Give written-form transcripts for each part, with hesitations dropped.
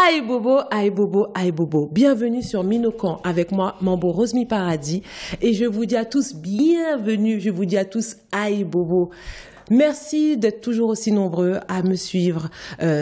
Aïe Bobo, aïe Bobo, aïe Bobo. Bienvenue sur Minokan avec moi, Mambo Rosmi Paradis. Et je vous dis à tous bienvenue, je vous dis à tous aïe Bobo. Merci d'être toujours aussi nombreux à me suivre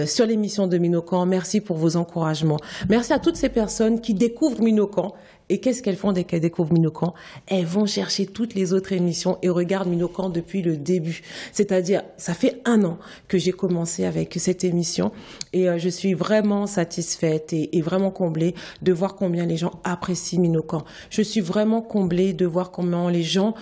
sur l'émission de Minokan. Merci pour vos encouragements. Merci à toutes ces personnes qui découvrent Minokan. Et qu'est-ce qu'elles font dès qu'elles découvrent Minokan? Elles vont chercher toutes les autres émissions et regardent Minokan depuis le début. C'est-à-dire, ça fait 1 an que j'ai commencé avec cette émission et je suis vraiment satisfaite et vraiment comblée de voir combien les gens apprécient Minokan. Je suis vraiment comblée de voir comment les gens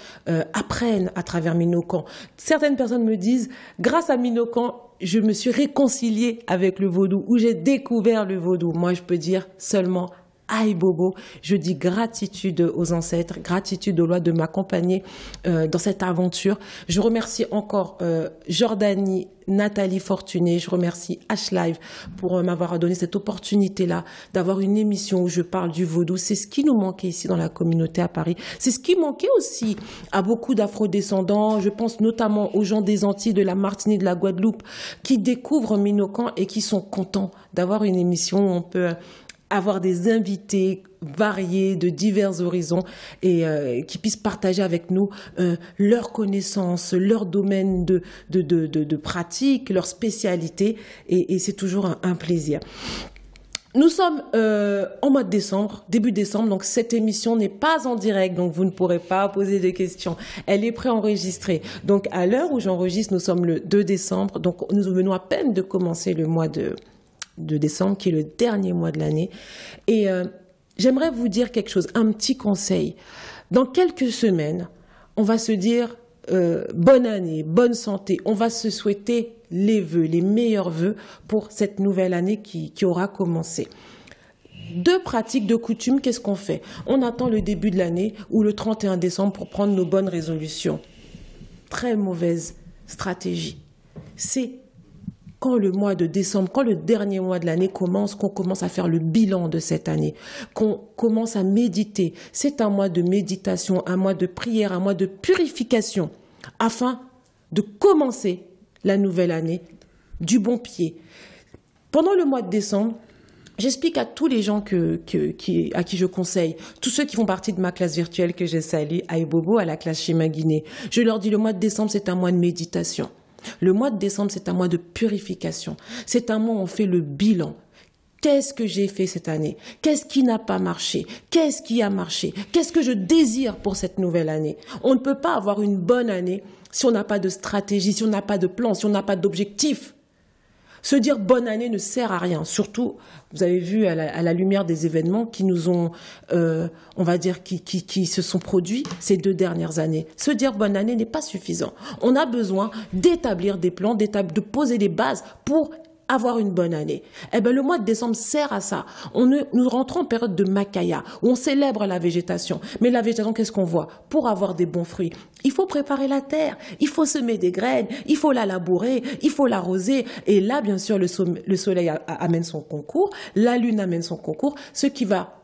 apprennent à travers Minokan. Certaines personnes me disent, grâce à Minokan, je me suis réconciliée avec le vaudou ou j'ai découvert le vaudou. Moi, je peux dire seulement aïe Bobo, je dis gratitude aux ancêtres, gratitude aux lois de m'accompagner dans cette aventure. Je remercie encore Jordanie, Nathalie Fortuné, je remercie H-Live pour m'avoir donné cette opportunité-là d'avoir une émission où je parle du vaudou. C'est ce qui nous manquait ici dans la communauté à Paris. C'est ce qui manquait aussi à beaucoup d'afro-descendants. Je pense notamment aux gens des Antilles, de la Martinique, de la Guadeloupe, qui découvrent Minokan et qui sont contents d'avoir une émission où on peut avoir des invités variés de divers horizons et qui puissent partager avec nous leurs connaissances, leur domaine de pratique, leur spécialité et c'est toujours un plaisir. Nous sommes en mois de décembre, début décembre, donc cette émission n'est pas en direct, donc vous ne pourrez pas poser de questions. Elle est préenregistrée. Donc à l'heure où j'enregistre, nous sommes le 2 décembre, donc nous venons à peine de commencer le mois de décembre, qui est le dernier mois de l'année. Et j'aimerais vous dire quelque chose, un petit conseil. Dans quelques semaines, on va se dire bonne année, bonne santé. On va se souhaiter les vœux, les meilleurs vœux pour cette nouvelle année qui aura commencé. De pratiques, de coutumes, qu'est-ce qu'on fait? On attend le début de l'année ou le 31 décembre pour prendre nos bonnes résolutions. Très mauvaise stratégie. C'est quand le mois de décembre, quand le dernier mois de l'année commence, qu'on commence à faire le bilan de cette année, qu'on commence à méditer. C'est un mois de méditation, un mois de prière, un mois de purification, afin de commencer la nouvelle année du bon pied. Pendant le mois de décembre, j'explique à tous les gens à qui je conseille, tous ceux qui font partie de ma classe virtuelle que je salue, Aïe Bobo, à la classe Schéma Guinée. Je leur dis, le mois de décembre, c'est un mois de méditation. Le mois de décembre, c'est un mois de purification. C'est un mois où on fait le bilan. Qu'est-ce que j'ai fait cette année? Qu'est-ce qui n'a pas marché? Qu'est-ce qui a marché? Qu'est-ce que je désire pour cette nouvelle année? On ne peut pas avoir une bonne année si on n'a pas de stratégie, si on n'a pas de plan, si on n'a pas d'objectif. Se dire bonne année ne sert à rien. Surtout, vous avez vu à la lumière des événements qui nous ont, on va dire, qui se sont produits ces 2 dernières années. Se dire bonne année n'est pas suffisant. On a besoin d'établir des plans, de poser des bases pour avoir une bonne année. Eh ben, le mois de décembre sert à ça. Nous rentrons en période de Makaya, où on célèbre la végétation. Mais la végétation, qu'est-ce qu'on voit? Pour avoir des bons fruits, il faut préparer la terre, il faut semer des graines, il faut la labourer, il faut l'arroser. Et là, bien sûr, le soleil amène son concours, la lune amène son concours, ce qui va,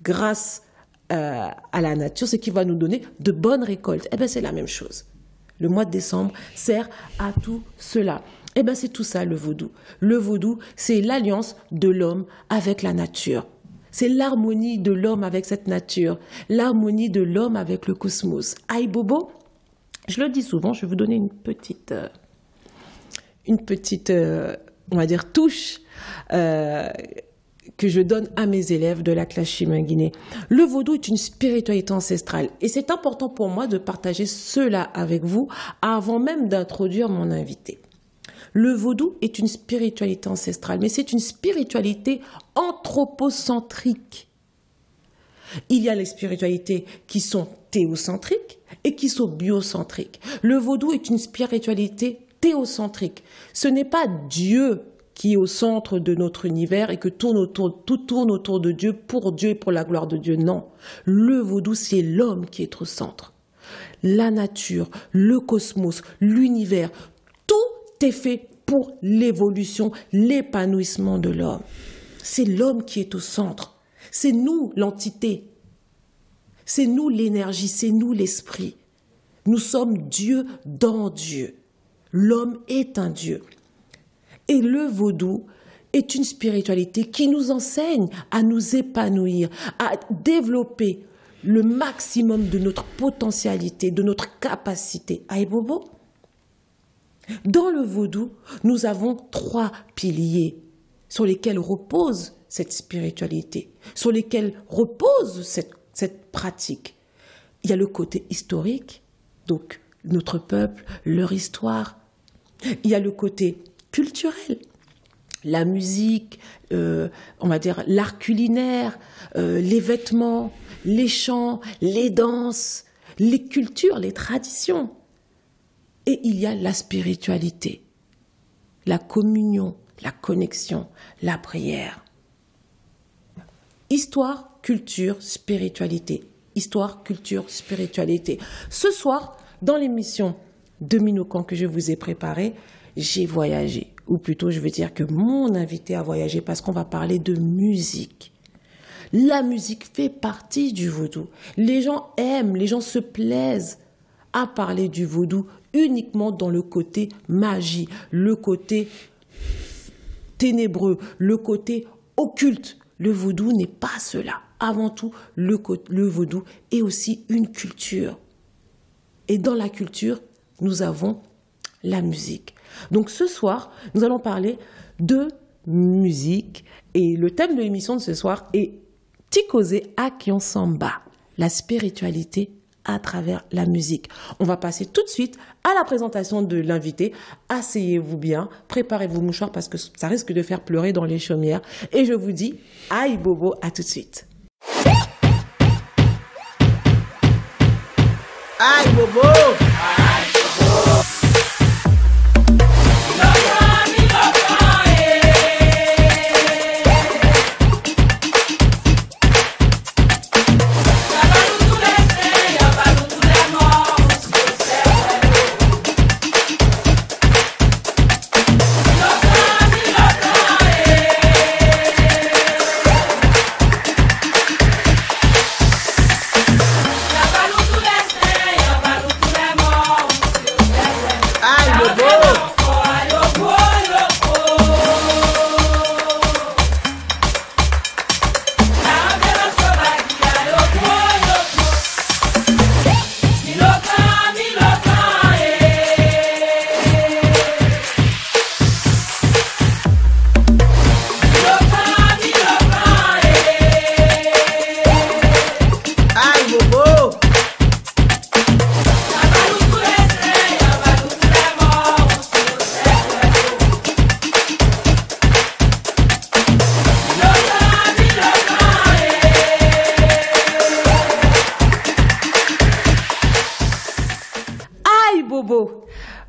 grâce à la nature, ce qui va nous donner de bonnes récoltes. Eh ben, c'est la même chose. Le mois de décembre sert à tout cela. Eh bien, c'est tout ça, le vaudou. Le vaudou, c'est l'alliance de l'homme avec la nature. C'est l'harmonie de l'homme avec cette nature, l'harmonie de l'homme avec le cosmos. Aïe Bobo, je le dis souvent, je vais vous donner une petite on va dire, touche que je donne à mes élèves de la classe Schéma Guinée. Le vaudou est une spiritualité ancestrale et c'est important pour moi de partager cela avec vous avant même d'introduire mon invité. Le vaudou est une spiritualité ancestrale, mais c'est une spiritualité anthropocentrique. Il y a les spiritualités qui sont théocentriques et qui sont biocentriques. Le vaudou est une spiritualité théocentrique. Ce n'est pas Dieu qui est au centre de notre univers et que tout tourne autour de Dieu pour Dieu et pour la gloire de Dieu. Non, le vaudou, c'est l'homme qui est au centre. La nature, le cosmos, l'univers, est fait pour l'évolution, l'épanouissement de l'homme. C'est l'homme qui est au centre. C'est nous l'entité. C'est nous l'énergie, c'est nous l'esprit. Nous sommes Dieu dans Dieu. L'homme est un Dieu. Et le vaudou est une spiritualité qui nous enseigne à nous épanouir, à développer le maximum de notre potentialité, de notre capacité. Aïe Bobo. Dans le vaudou, nous avons 3 piliers sur lesquels repose cette spiritualité, sur lesquels repose cette pratique. Il y a le côté historique, donc notre peuple, leur histoire. Il y a le côté culturel, la musique, on va dire l'art culinaire, les vêtements, les chants, les danses, les cultures, les traditions. Et il y a la spiritualité, la communion, la connexion, la prière. Histoire, culture, spiritualité. Histoire, culture, spiritualité. Ce soir, dans l'émission de Minokan que je vous ai préparée, j'ai voyagé. Ou plutôt, je veux dire que mon invité a voyagé parce qu'on va parler de musique. La musique fait partie du vaudou. Les gens aiment, les gens se plaisent à parler du vaudou uniquement dans le côté magie, le côté ténébreux, le côté occulte. Le vaudou n'est pas cela. Avant tout, le vaudou est aussi une culture. Et dans la culture, nous avons la musique. Donc ce soir, nous allons parler de musique. Et le thème de l'émission de ce soir est Tikose Akion Samba, la spiritualité à travers la musique. On va passer tout de suite à la présentation de l'invité. Asseyez-vous bien, préparez vos mouchoirs parce que ça risque de faire pleurer dans les chaumières. Et je vous dis, aïe Bobo, à tout de suite. Aïe Bobo!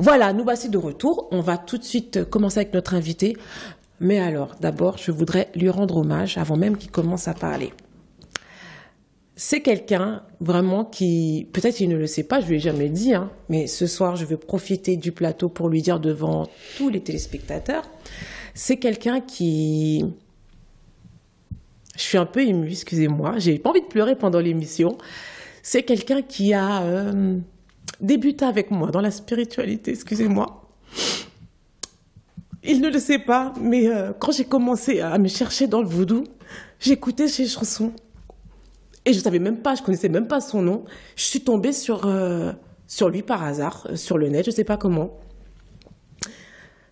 Voilà, nous voici de retour. On va tout de suite commencer avec notre invité. Mais alors, d'abord, je voudrais lui rendre hommage avant même qu'il commence à parler. C'est quelqu'un vraiment qui, peut-être qu'il ne le sait pas, je ne lui ai jamais dit, hein, mais ce soir, je veux profiter du plateau pour lui dire devant tous les téléspectateurs. C'est quelqu'un qui... Je suis un peu émue, excusez-moi. J'ai pas envie de pleurer pendant l'émission. C'est quelqu'un qui a... débuta avec moi dans la spiritualité, excusez-moi. Il ne le sait pas, mais quand j'ai commencé à me chercher dans le vaudou, j'écoutais ses chansons. Et je savais même pas, je connaissais même pas son nom. Je suis tombée sur lui par hasard, sur le net, je sais pas comment.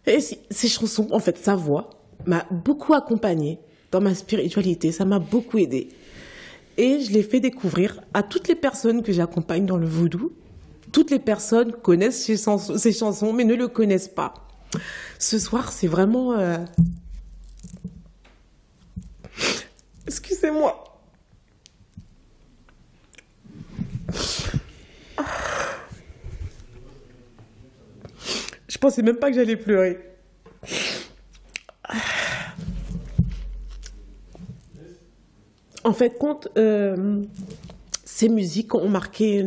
Et ses chansons, en fait, sa voix m'a beaucoup accompagnée dans ma spiritualité, ça m'a beaucoup aidée. Et je l'ai fait découvrir à toutes les personnes que j'accompagne dans le vaudou. Toutes les personnes connaissent ses chansons, mais ne le connaissent pas. Ce soir, c'est vraiment... Excusez-moi. Je pensais même pas que j'allais pleurer. En fait, ces musiques ont marqué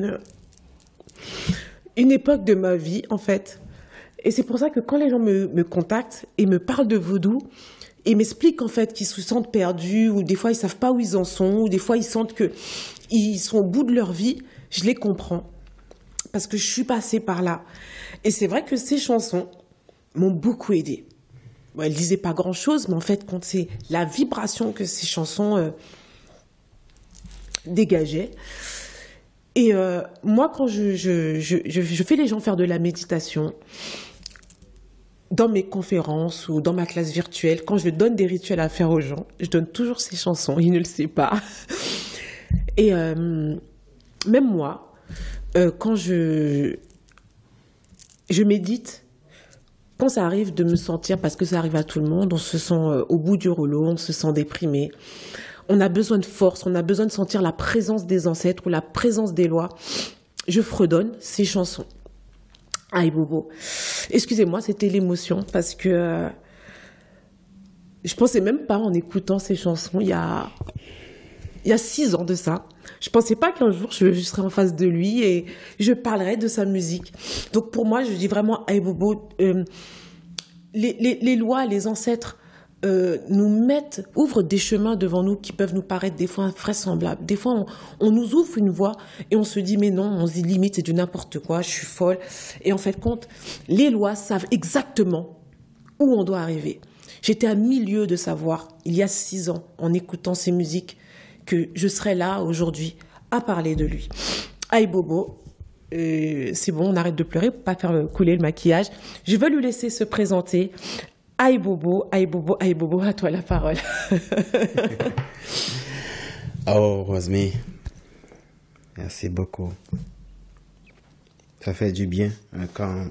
une époque de ma vie, en fait. Et c'est pour ça que quand les gens me contactent et me parlent de vaudou, et m'expliquent en fait qu'ils se sentent perdus, ou des fois ils savent pas où ils en sont, ou des fois ils sentent qu'ils sont au bout de leur vie, je les comprends. Parce que je suis passée par là. Et c'est vrai que ces chansons m'ont beaucoup aidée. bon, elle disait pas grand-chose, mais en fait, quand c'est la vibration que ces chansons dégageaient. Et moi, quand je fais les gens faire de la méditation, dans mes conférences ou dans ma classe virtuelle, quand je donne des rituels à faire aux gens, je donne toujours ces chansons, ils ne le savent pas. Et même moi, quand je médite, quand ça arrive de me sentir, parce que ça arrive à tout le monde, on se sent au bout du rouleau, on se sent déprimé, on a besoin de force, on a besoin de sentir la présence des ancêtres ou la présence des lois, je fredonne ces chansons. Aïe Bobo. Excusez-moi, c'était l'émotion parce que je pensais même pas en écoutant ces chansons il y a 6 ans de ça. Je pensais pas qu'un jour je serais en face de lui et je parlerais de sa musique. Donc pour moi, je dis vraiment Aïe Bobo, les lois, les ancêtres ouvrent des chemins devant nous qui peuvent nous paraître des fois invraisemblables. Des fois, on nous ouvre une voie et on se dit mais non, on se dit limite c'est du n'importe quoi, je suis folle. Et en fait, les lois savent exactement où on doit arriver. J'étais à milieu de savoir, il y a 6 ans, en écoutant ces musiques, que je serais là aujourd'hui à parler de lui. Aïe Bobo, c'est bon, on arrête de pleurer pour pas faire couler le maquillage. Je veux lui laisser se présenter. Aïe Bobo, aïe Bobo, aïe Bobo, à toi la parole. Oh, Rosmi, merci beaucoup. Ça fait du bien quand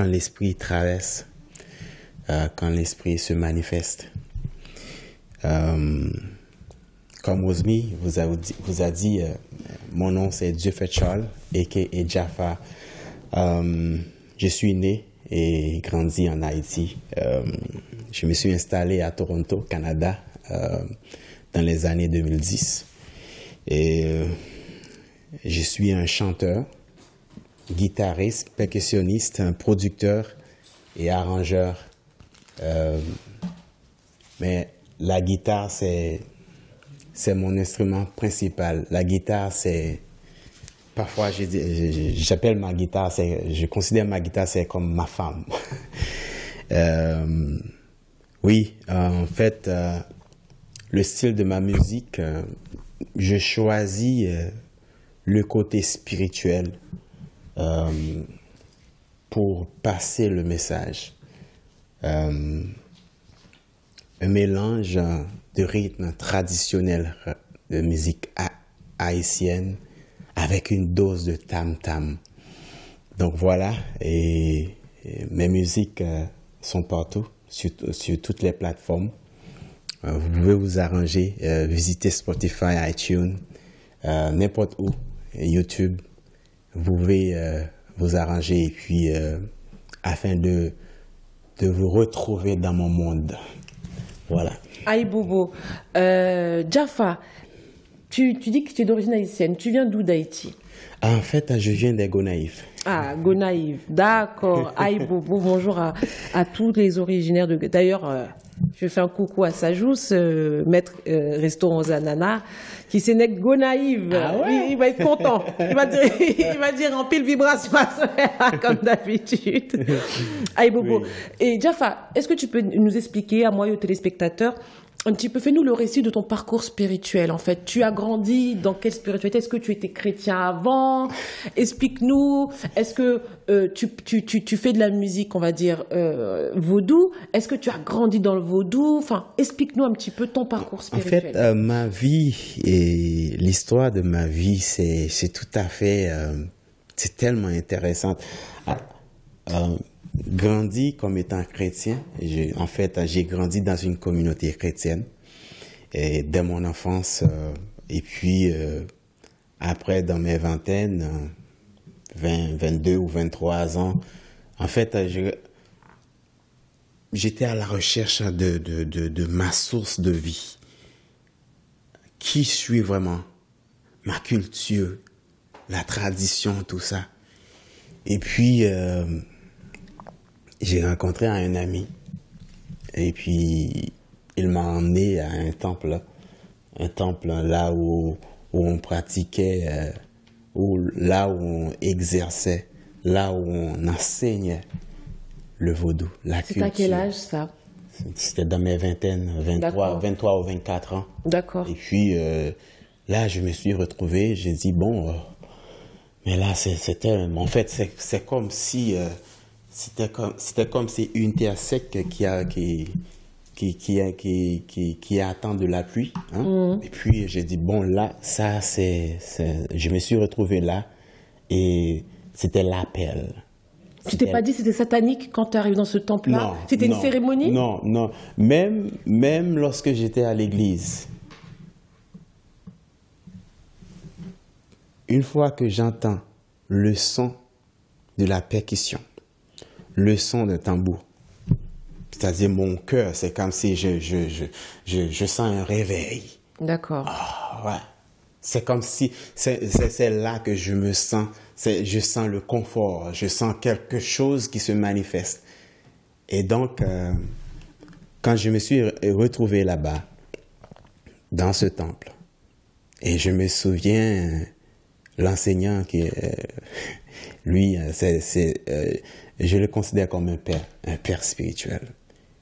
l'esprit traverse, quand l'esprit se manifeste. Comme Rosmi vous a dit, mon nom c'est Jeffrey Charles, a.k.a. Jaffa. Je suis né et grandi en Haïti. Je me suis installé à Toronto, Canada, dans les années 2010. Et je suis un chanteur, guitariste, percussionniste, un producteur et arrangeur. Mais la guitare, c'est mon instrument principal. La guitare, c'est... Parfois, j'appelle ma guitare, je considère ma guitare, c'est comme ma femme. Oui, en fait, le style de ma musique, je choisis le côté spirituel pour passer le message. Un mélange de rythme traditionnel de musique haïtienne avec une dose de tam-tam. Donc voilà, et mes musiques sont partout, sur toutes les plateformes. Vous pouvez vous arranger, visiter Spotify, iTunes, n'importe où, YouTube. Vous pouvez vous arranger et puis afin de vous retrouver dans mon monde. Voilà. Aïe Bobo, Jaffa, tu dis que tu es d'origine haïtienne. Tu viens d'où d'Haïti? En fait, je viens des Gonaïves. Ah, Gonaïves, d'accord. Aïe Bobo, bonjour à tous les originaires de... D'ailleurs, je fais un coucou à Sajous, maître restaurant aux ananas, qui s'est né Gonaïves. Ah ouais? Il va être content. Il va dire en pile vibration comme d'habitude. Aïe Bobo. Oui. Et Jaffa, est-ce que tu peux nous expliquer, à moi et aux téléspectateurs, un petit peu, fais-nous le récit de ton parcours spirituel, en fait. Tu as grandi dans quelle spiritualité? Est-ce que tu étais chrétien avant? Explique-nous. Est-ce que tu fais de la musique, on va dire, vaudou? Est-ce que tu as grandi dans le vaudou? Enfin, explique-nous un petit peu ton parcours spirituel. En fait, ma vie et l'histoire de ma vie, c'est tout à fait... c'est tellement intéressant. Grandi comme étant chrétien, en fait, j'ai grandi dans une communauté chrétienne et dès mon enfance, et puis après dans mes vingtaines, 22 ou 23 ans, en fait, j'étais à la recherche de ma source de vie. Qui je suis vraiment? Ma culture, la tradition, tout ça. Et puis... j'ai rencontré un ami et puis il m'a emmené à un temple là où on pratiquait, là où on exerçait, là où on enseignait le vaudou, la culture. C'est à quel âge, ça? C'était dans mes vingtaines, 23 ou 24 ans. D'accord. Et puis, là, je me suis retrouvé, j'ai dit, bon, mais là, en fait, c'est comme si, c'était comme si une terre sec qui attend de la pluie. Hein? Et puis, j'ai dit, bon, là, je me suis retrouvé là, et c'était l'appel. Tu t'es pas dit que c'était satanique quand tu arrives dans ce temple-là? Non. C'était une cérémonie? Non, non. Même lorsque j'étais à l'église, une fois que j'entends le son de la percussion, le son d'un tambour, c'est-à-dire mon cœur, c'est comme si je sens un réveil. D'accord. Ah, ouais. C'est comme si, c'est là que je me sens, je sens le confort, je sens quelque chose qui se manifeste. Et donc, quand je me suis retrouvé là-bas, dans ce temple, et je me souviens, l'enseignant qui, lui, je le considère comme un père spirituel.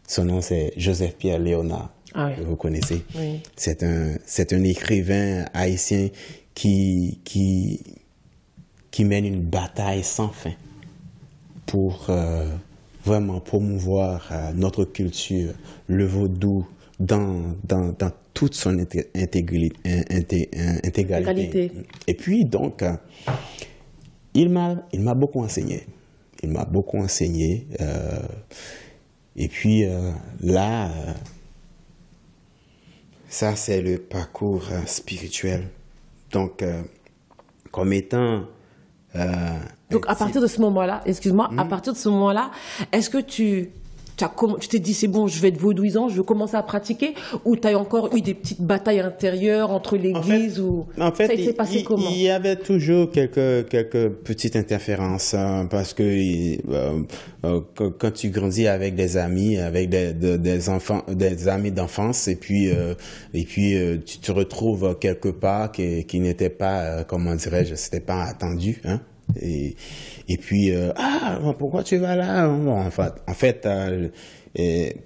Son nom, c'est Joseph-Pierre Léonard. Ah oui. Vous connaissez. Oui. C'est un écrivain haïtien qui mène une bataille sans fin pour vraiment promouvoir notre culture, le vaudou dans toute son intégralité. Et puis donc, il m'a beaucoup enseigné. Il m'a beaucoup enseigné. Et puis là, ça c'est le parcours spirituel. Donc, comme étant... Donc à partir de ce moment-là, excuse-moi, à partir de ce moment-là, est-ce que tu t'es dit c'est bon, je vais être vaudouisant, je veux commencer à pratiquer, ou tu as encore eu des petites batailles intérieures entre l'église en fait, ça s'est passé comment? Il y avait toujours quelques petites interférences parce que quand tu grandis avec des amis, avec des enfants, des amis d'enfance, et puis tu te retrouves quelque part qui n'était pas, comment dirais-je, c'était pas attendu, hein. Et puis, pourquoi tu vas là? Bon, en fait,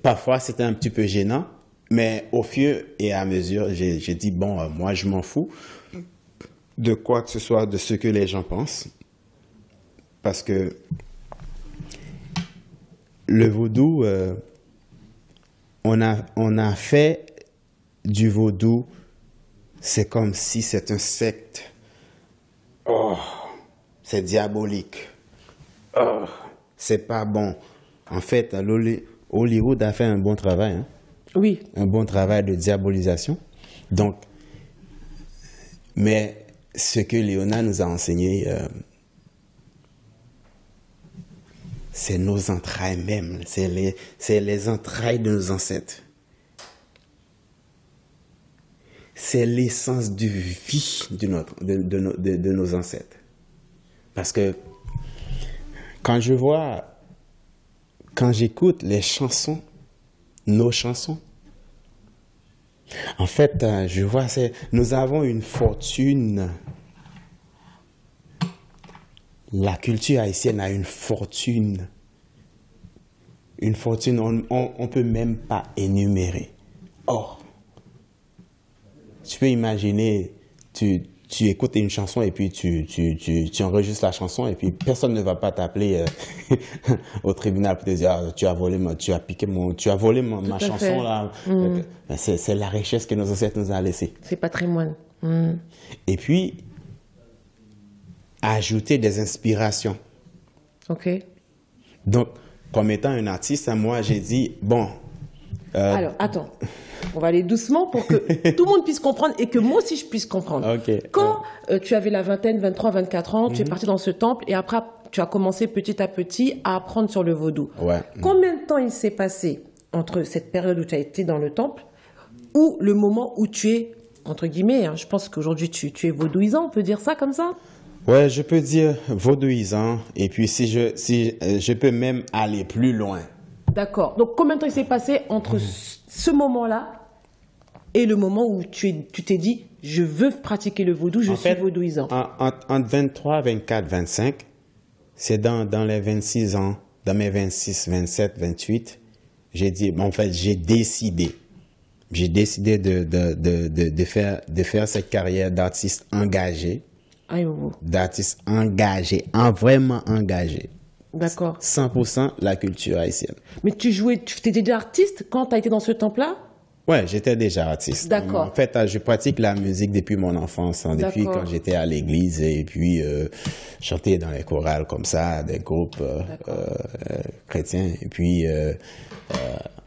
parfois c'était un petit peu gênant, mais au fur et à mesure, j'ai dit, bon, moi je m'en fous de quoi que ce soit, de ce que les gens pensent, parce que le vaudou, on a fait du vaudou, c'est comme si c'est un secte. Oh! C'est diabolique. Oh, c'est pas bon. En fait, Hollywood a fait un bon travail. Hein? Oui. Un bon travail de diabolisation. Donc, mais ce que Léonard nous a enseigné, c'est nos entrailles même. C'est les entrailles de nos ancêtres. C'est l'essence de vie de nos ancêtres. Parce que quand j'écoute les chansons, nos chansons, en fait, je vois, nous avons une fortune. La culture haïtienne a une fortune. Une fortune, on ne peut même pas énumérer. Or, tu peux imaginer, tu écoutes une chanson et puis tu enregistres la chanson et puis personne ne va pas t'appeler au tribunal pour te dire tu as volé ma chanson là. C'est la richesse que nos ancêtres nous ont laissée. C'est patrimoine. Et puis ajouter des inspirations. Ok. Donc comme étant un artiste, moi j'ai dit bon. Alors attends. On va aller doucement pour que tout le monde puisse comprendre et que moi aussi je puisse comprendre. Okay. Quand tu avais la vingtaine, 23, 24 ans, tu es parti dans ce temple et après tu as commencé petit à petit à apprendre sur le vaudou. Ouais. Combien de temps il s'est passé entre cette période où tu as été dans le temple ou le moment où tu es, entre guillemets, hein, je pense qu'aujourd'hui tu es vaudouisant, on peut dire ça comme ça? Ouais, je peux dire vaudouisant et puis si je peux même aller plus loin. D'accord. Donc, combien de temps il s'est passé entre ce moment-là et le moment où tu t'es dit, je veux pratiquer le vaudou, je suis vaudouisant? Entre 23, 24, 25, c'est dans les 26 ans, dans mes 26, 27, 28, j'ai dit, en fait, j'ai décidé de faire cette carrière d'artiste engagé. D'artiste engagé, vraiment engagé. D'accord. 100% la culture haïtienne. Mais tu étais déjà artiste quand tu as été dans ce temple-là? Ouais, j'étais déjà artiste. D'accord. En fait, je pratique la musique depuis mon enfance, hein, depuis quand j'étais à l'église et puis chanter dans les chorales comme ça, des groupes chrétiens. Et puis,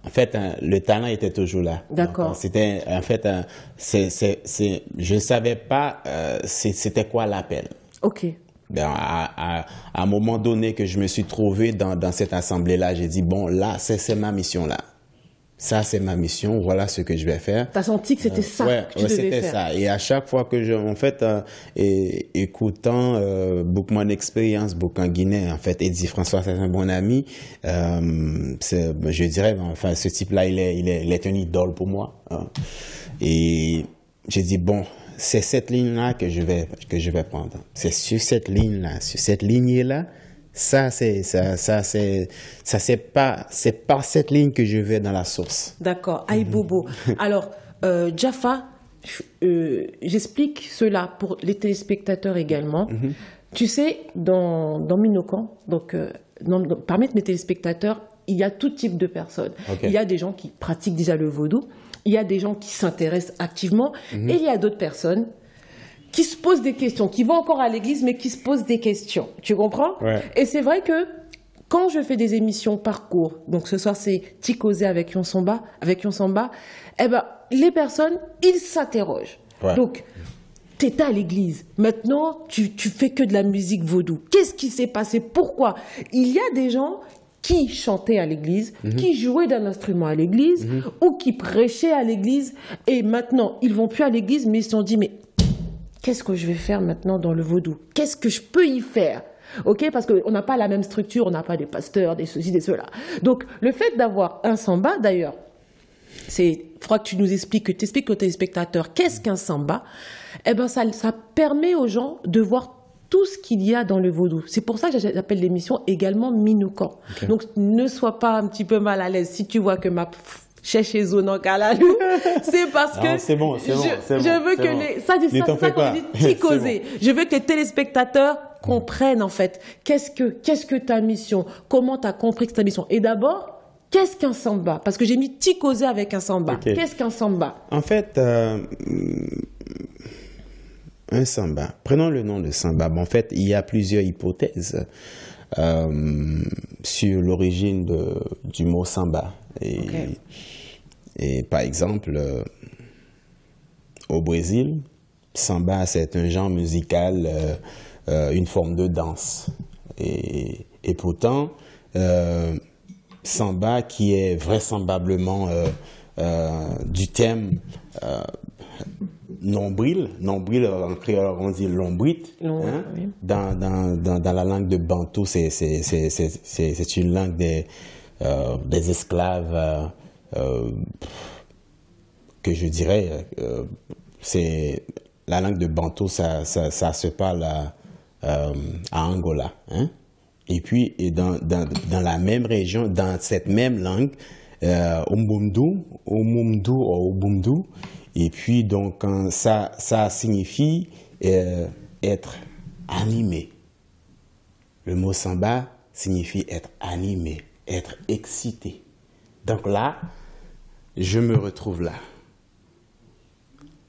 en fait, le talent était toujours là. D'accord. C'était, en fait, je ne savais pas c'était quoi l'appel. OK. À un moment donné que je me suis trouvé dans cette assemblée-là, j'ai dit, bon, là, c'est ma mission là. Ça, c'est ma mission. Voilà ce que je vais faire. T'as senti que c'était ça que tu devais faire. C'était ça. Et à chaque fois que écoutant beaucoup mon expérience, beaucoup en Guinée, en fait, Eddie François, c'est un bon ami. Je dirais, enfin, ce type-là, il est une idole pour moi. Hein. Et j'ai dit, bon, c'est cette ligne-là que je vais prendre. C'est sur cette ligne-là, sur cette lignée-là. C'est par cette ligne que je vais dans la source. D'accord. Aïe Bobo. Alors, Jaffa, j'explique cela pour les téléspectateurs également. Tu sais, dans Minokan, donc parmi mes téléspectateurs, il y a tout type de personnes. Okay. Il y a des gens qui pratiquent déjà le vaudou, il y a des gens qui s'intéressent activement, et il y a d'autres personnes qui se posent des questions, qui vont encore à l'église, mais qui se posent des questions. Tu comprends? Ouais. Et c'est vrai que quand je fais des émissions parcours, donc ce soir c'est Tikosé avec Yonsamba, eh ben, les personnes, ils s'interrogent. Ouais. Donc, tu étais à l'église. Maintenant, tu fais que de la musique vaudou. Qu'est-ce qui s'est passé? Pourquoi? Il y a des gens qui chantaient à l'église, qui jouaient d'un instrument à l'église, ou qui prêchaient à l'église, et maintenant, ils vont plus à l'église, mais ils se sont dit, mais qu'est-ce que je vais faire maintenant dans le vaudou? Qu'est-ce que je peux y faire? Ok, parce qu'on n'a pas la même structure, on n'a pas des pasteurs, des ceci, des cela. Donc, le fait d'avoir un samba, d'ailleurs, il faudra que tu nous expliques, que tu expliques aux téléspectateurs qu'est-ce qu'un samba. Eh ben, ça permet aux gens de voir tout ce qu'il y a dans le vaudou. C'est pour ça que j'appelle l'émission également Minokan. Okay. Donc, ne sois pas un petit peu mal à l'aise si tu vois que ma chez Zonan Kalalou, c'est parce que c'est bon, je veux que ça qu'on dit Tikosé. Je veux que les téléspectateurs comprennent en fait qu'est-ce que ta mission, comment tu as compris que ta mission. Et d'abord, qu'est-ce qu'un samba? Parce que j'ai mis Tikosé avec un samba. Okay. Qu'est-ce qu'un samba? En fait, un samba. Prenons le nom de samba. En fait, il y a plusieurs hypothèses sur l'origine du mot samba. Et par exemple, au Brésil, samba, c'est un genre musical, une forme de danse. Et pourtant, samba, qui est vraisemblablement du thème nombril en créole on dit lombrit, hein? Oui. Dans la langue de Bantou, c'est une langue des esclaves que je dirais, c'est la langue de Bantou, ça se parle à Angola, hein? Et puis dans la même région, dans cette même langue, Ombumdu, et puis donc ça signifie être animé. Le mot samba signifie être animé, être excité. Donc là, je me retrouve là.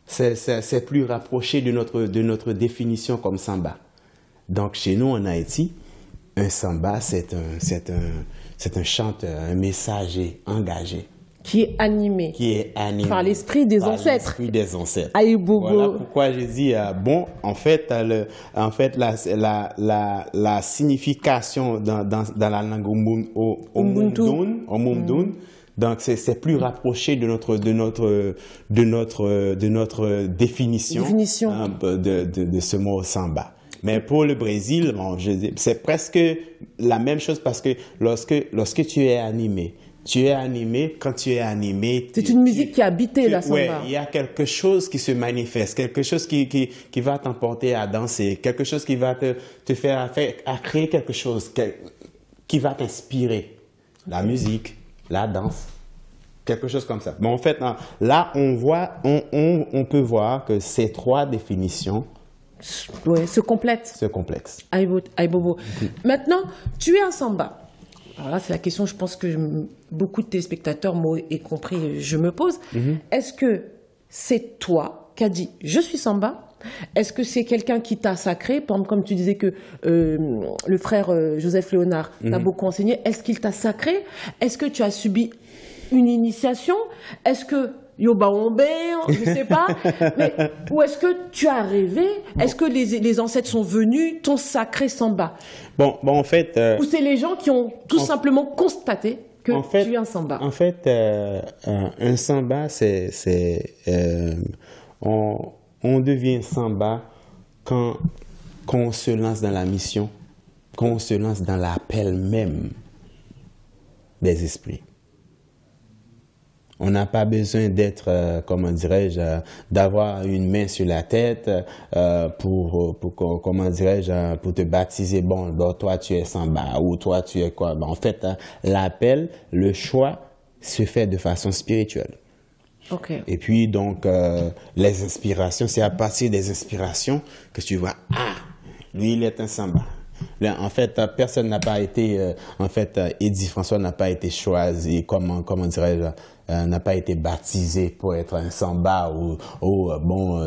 C'est plus rapproché de notre définition comme samba. Donc chez nous en Haïti, un samba, c'est un chanteur, un messager engagé. Qui est animé. Par l'esprit des ancêtres. L'esprit des ancêtres. Aïe Bobo. Voilà pourquoi je dis, bon, en fait, la signification dans la langue Omumdun, donc c'est plus rapproché de notre définition de ce mot samba. Mais pour le Brésil, bon, c'est presque la même chose parce que lorsque tu es animé, quand tu es animé... C'est une musique qui a habité la samba. Oui, il y a quelque chose qui se manifeste, quelque chose qui va t'emporter à danser, quelque chose qui va te faire à créer quelque chose qui va t'inspirer. La musique, la danse, quelque chose comme ça. Bon, en fait, là, on peut voir que ces trois définitions se complètent. Se complexent. Bobo. Maintenant, tu es un samba. Alors là, c'est la question, je pense que beaucoup de téléspectateurs, moi y compris, je me pose. Est-ce que c'est toi qui as dit « je suis samba » ? Est-ce que c'est quelqu'un qui t'a sacré? Par exemple, comme tu disais que le frère Joseph Léonard t'a beaucoup enseigné. Est-ce qu'il t'a sacré? Est-ce que tu as subi une initiation? Est-ce que Yoba Ombe, je ne sais pas. Ou est-ce que tu as rêvé? Est-ce que les ancêtres sont venus, t'ont sacré samba? Bon, en fait... Ou c'est les gens qui ont tout simplement constaté que tu es un samba? En fait, un samba, on devient samba quand on se lance dans la mission, quand on se lance dans l'appel même des esprits. On n'a pas besoin d'être, comment dirais-je, d'avoir une main sur la tête comment dirais-je, pour te baptiser. Bon, toi tu es samba ou toi tu es quoi. En fait, l'appel, le choix se fait de façon spirituelle. Okay. Et puis donc les inspirations, c'est à partir des inspirations que tu vois, lui il est un samba. Là, en fait, personne n'a pas été, Eddie François n'a pas été choisi, comment dirais-je, n'a pas été baptisé pour être un samba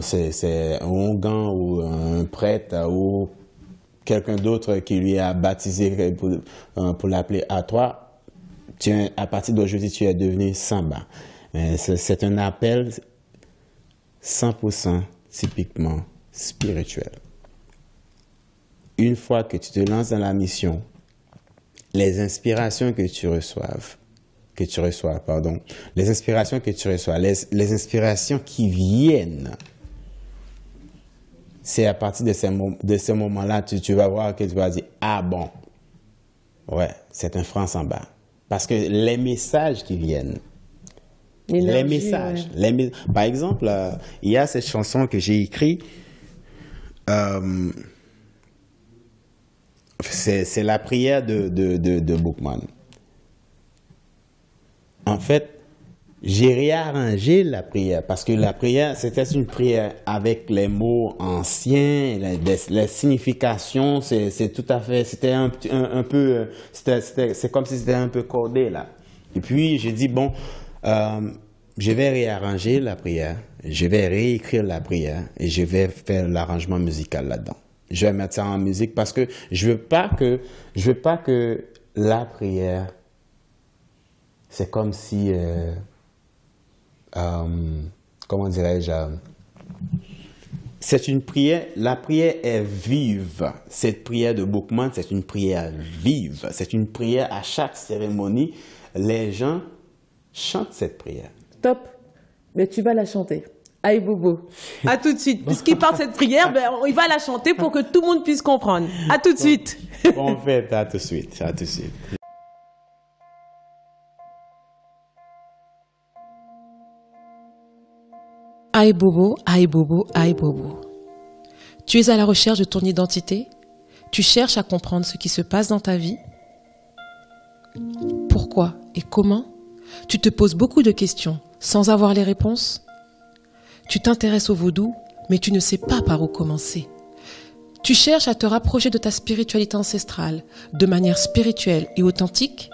c'est un onguent ou un prêtre ou quelqu'un d'autre qui lui a baptisé pour l'appeler à toi. À partir d'aujourd'hui, tu es devenu samba. C'est un appel 100% typiquement spirituel. Une fois que tu te lances dans la mission, les inspirations que tu reçois, les inspirations qui viennent, c'est à partir de ce moment-là, tu vas voir que tu vas dire, c'est un franc samba. Parce que les messages qui viennent, par exemple, il y a cette chanson que j'ai écrite, c'est la prière de Boukman. En fait, j'ai réarrangé la prière parce que la prière, c'était une prière avec les mots anciens, les significations, c'est tout à fait, c'était un peu, c'est comme si c'était un peu codé là. Et puis, j'ai dit, je vais réarranger la prière, je vais réécrire la prière et je vais faire l'arrangement musical là-dedans. Je vais mettre ça en musique parce que je veux pas que la prière, c'est comme si, comment dirais-je, c'est une prière, la prière est vive. Cette prière de Boukman, c'est une prière vive. C'est une prière à chaque cérémonie. Les gens chantent cette prière. Top, mais tu vas la chanter. Aïe Bobo. À tout de suite. Puisqu'il parle de cette prière, il va la chanter pour que tout le monde puisse comprendre. À tout de suite. En fait, à tout de suite. À tout de suite. Aïe Bobo, aïe Bobo, aïe Bobo. Tu es à la recherche de ton identité? Tu cherches à comprendre ce qui se passe dans ta vie? Pourquoi et comment? Tu te poses beaucoup de questions sans avoir les réponses? Tu t'intéresses au vaudou, mais tu ne sais pas par où commencer. Tu cherches à te rapprocher de ta spiritualité ancestrale de manière spirituelle et authentique?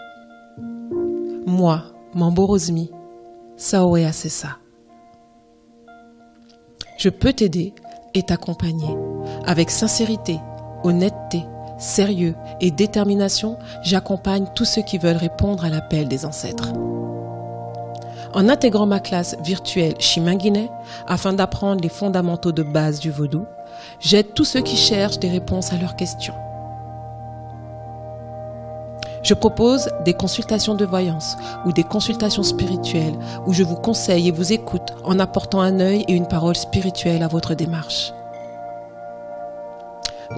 Moi, Mambo Rosmi, Saoya c'est ça. Je peux t'aider et t'accompagner. Avec sincérité, honnêteté, sérieux et détermination, j'accompagne tous ceux qui veulent répondre à l'appel des ancêtres. En intégrant ma classe virtuelle Chimangine, afin d'apprendre les fondamentaux de base du vaudou, j'aide tous ceux qui cherchent des réponses à leurs questions. Je propose des consultations de voyance ou des consultations spirituelles où je vous conseille et vous écoute en apportant un œil et une parole spirituelle à votre démarche.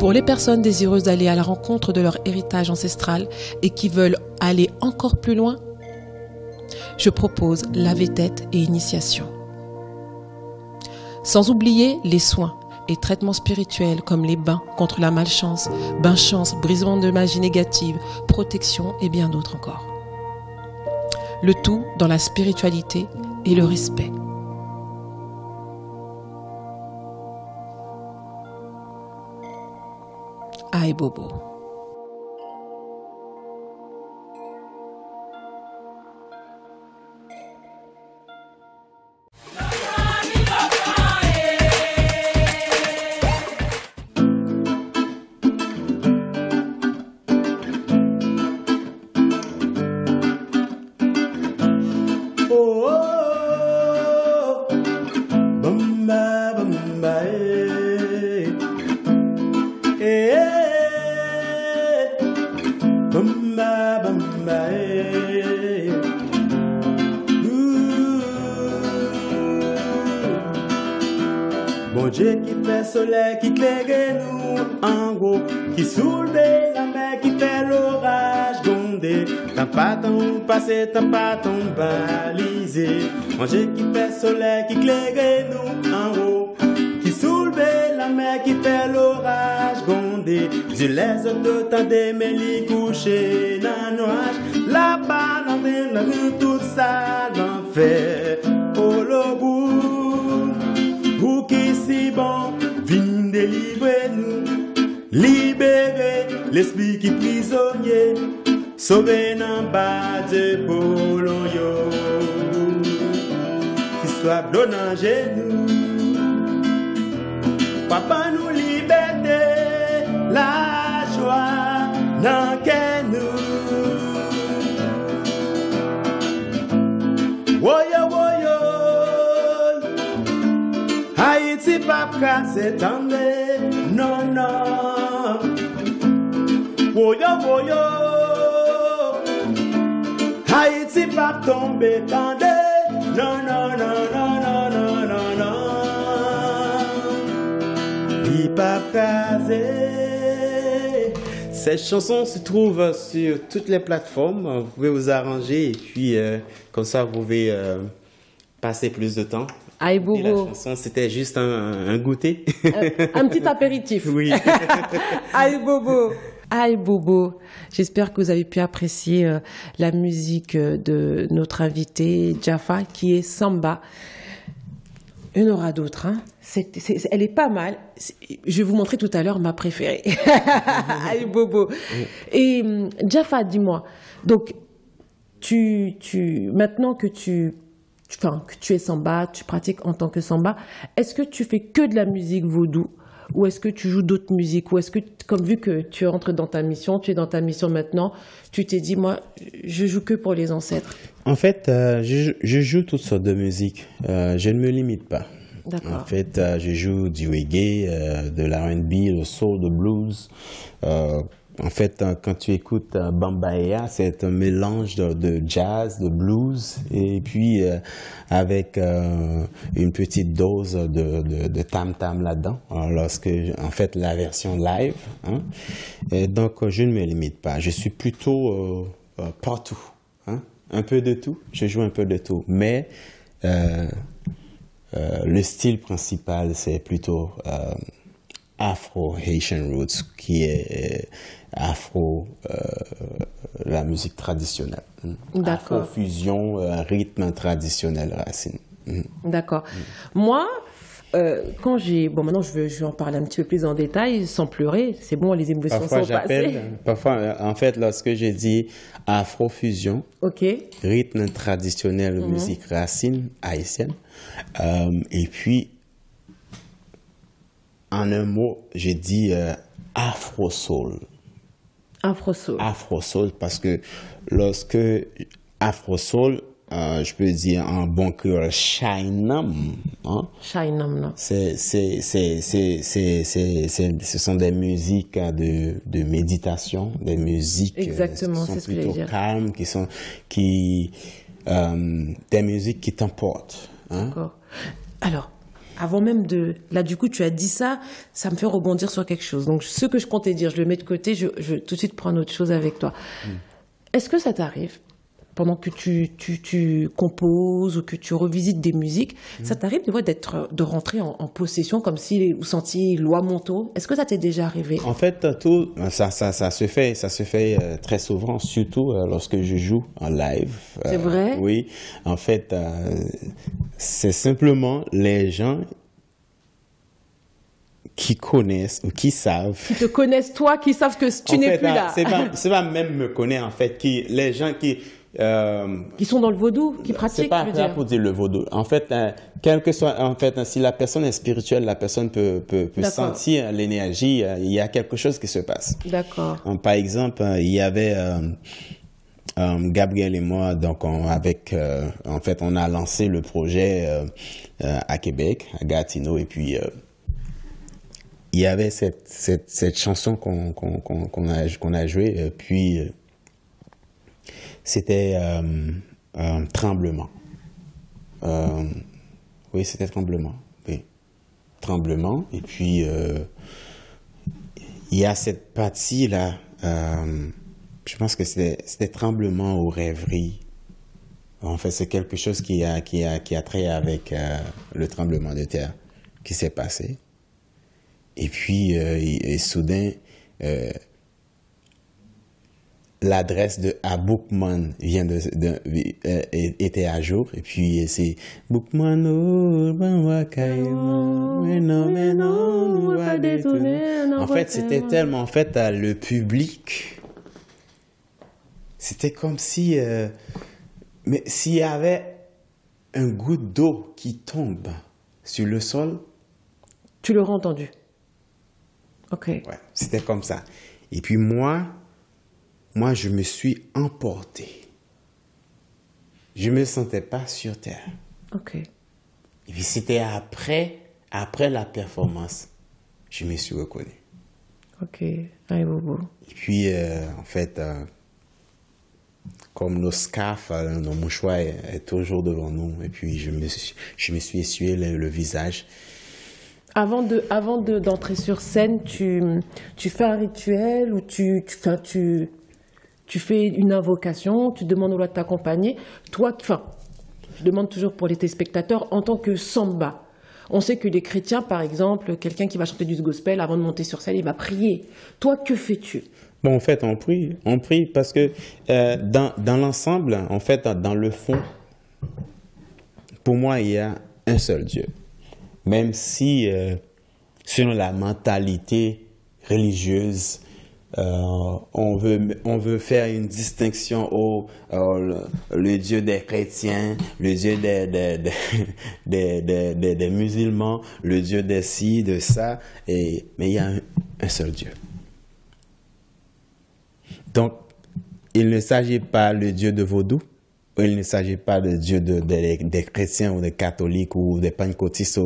Pour les personnes désireuses d'aller à la rencontre de leur héritage ancestral et qui veulent aller encore plus loin, je propose lave-tête et initiation. Sans oublier les soins, et traitements spirituels comme les bains contre la malchance, bain-chance, brisement de magie négative, protection et bien d'autres encore. Le tout dans la spiritualité et le respect. Aïe Bobo. Bon Dieu qui fait soleil, qui éclaire nous en gros, qui soulève la mer, qui fait l'orage grondé. T'as pas ton passé, t'as pas ton balisé. Bon Dieu qui fait soleil, qui éclaire nous en haut, qui soulève la mer, qui fait l'orage grondé. Je laisse d'autant des mêlés couchés dans le nuage. Là-bas, dans nous tout ça l'enfer. Oh le bout, vous qui si bon, viens délivrer nous, libérer l'esprit qui prisonnier, sauver n'en bas de polon yo, qui soit blonant genou. Papa nous liberté, la joie dans qu'est nous. Woyo woyo, Haïti pas casser tendre, non non. Woyo woyo, Haïti pas tomber tendre, non non non non non non non non. Il pas casser. Cette chanson se trouve sur toutes les plateformes. Vous pouvez vous arranger et puis comme ça vous pouvez passer plus de temps. Aïe Et la Bobo. chanson c'était juste un goûter. Un petit apéritif. Oui. Aïe Bobo. Aïe Bobo. J'espère que vous avez pu apprécier la musique de notre invité Jaffa qui est Samba. Il y en aura d'autres. Hein. Elle est pas mal. Je vais vous montrer tout à l'heure ma préférée. Aïe Bobo. Et Jaffa, dis-moi. Donc, maintenant que tu es Samba, tu pratiques en tant que Samba, est-ce que tu fais que de la musique vaudou ou est-ce que tu joues d'autres musiques? Ou est-ce que, comme vu que tu entres dans ta mission, tu es dans ta mission maintenant, tu t'es dit, moi, je joue que pour les ancêtres? En fait, je joue toutes sortes de musique. Je ne me limite pas. D'accord. En fait, je joue du reggae, de l'R&B, le soul, le blues. En fait, quand tu écoutes Bambaïa, c'est un mélange de jazz, de blues, et puis avec une petite dose de tam-tam là-dedans, lorsque, en fait, la version live. Hein. Et donc, je ne me limite pas. Je suis plutôt partout. Hein. Un peu de tout. Je joue un peu de tout. Mais le style principal, c'est plutôt Afro-Haitian Roots, qui est la musique traditionnelle. D'accord. Afro-fusion, rythme traditionnel, racine. D'accord. Moi, quand j'ai... Bon, maintenant, je vais en parler un petit peu plus en détail, sans pleurer. C'est bon, les émotions Parfois, sont passées. parfois, en fait, lorsque j'ai dit Afro-fusion, OK. rythme traditionnel, musique racine haïtienne, et puis, en un mot, j'ai dit Afro-soul. Afro-soul. Afro-soul, parce que lorsque Afro-soul, je peux dire en bon créole, Shainam, hein? Shainam, non. Ce sont des musiques de méditation, des musiques Exactement, qui c'est sont ce que j'allais plutôt dire. calmes, des musiques qui t'emportent. Hein? D'accord. Alors, avant même de... Là, du coup, tu as dit ça, ça me fait rebondir sur quelque chose. Donc, ce que je comptais dire, je le mets de côté, je veux tout de suite prendre autre chose avec toi. Est-ce que ça t'arrive pendant que tu composes ou que tu revisites des musiques, ça t'arrive des fois de rentrer en possession comme si vous sentiez loi Monteau? Est-ce que ça t'est déjà arrivé? En fait, ça se fait très souvent, surtout lorsque je joue en live. C'est vrai? Oui. En fait, c'est simplement les gens qui connaissent ou qui savent. Qui te connaissent, toi, qui savent que tu n'es plus là. C'est pas même me connaître, en fait, les gens qui sont dans le vaudou, qui pratiquent, c'est pas pour dire le vaudou. En fait, quel que soit, en fait, si la personne est spirituelle, la personne peut sentir l'énergie. Il y a quelque chose qui se passe. D'accord. Par exemple, il y avait Gabriel et moi, donc en fait, on a lancé le projet à Québec, à Gatineau, et puis il y avait cette chanson qu'on a jouée, puis c'était Tremblement. Oui, c'était Tremblement. Oui. Tremblement. Et puis, il y a cette partie-là, je pense que c'était Tremblement ou Rêverie. En fait, c'est quelque chose qui a trait avec le tremblement de terre qui s'est passé. Et puis, et soudain, l'adresse de Aboukman était à jour. Et puis, c'est Boukman, en fait, c'était tellement, en fait, le public, c'était comme si, mais s'il y avait un goutte d'eau qui tombe sur le sol. Tu l'aurais entendu. Ok. Ouais, c'était comme ça. Et puis moi, je me suis emporté. Je me sentais pas sur terre. Ok. Et puis c'était après la performance, je me suis reconnu. Ok. Aïe, bobo. Et puis, en fait, comme nos scarfs, nos mouchoirs est toujours devant nous. Et puis, je me suis essuyé le visage. Avant d'entrer sur scène, tu fais un rituel ou tu fais une invocation, tu demandes aux lois de t'accompagner. Toi, je demande toujours pour les téléspectateurs, en tant que samba, on sait que les chrétiens, par exemple, quelqu'un qui va chanter du gospel, avant de monter sur scène, il va prier. Toi, que fais-tu? Bon, en fait, on prie parce que dans l'ensemble, en fait, dans le fond, pour moi, il y a un seul Dieu. Même si, selon la mentalité religieuse, on veut faire une distinction le Dieu des chrétiens, le Dieu des musulmans, le Dieu des ci, de ça, mais il y a un seul Dieu. Donc, il ne s'agit pas le Dieu de vaudou, il ne s'agit pas de Dieu des chrétiens ou des catholiques ou des pentecôtistes.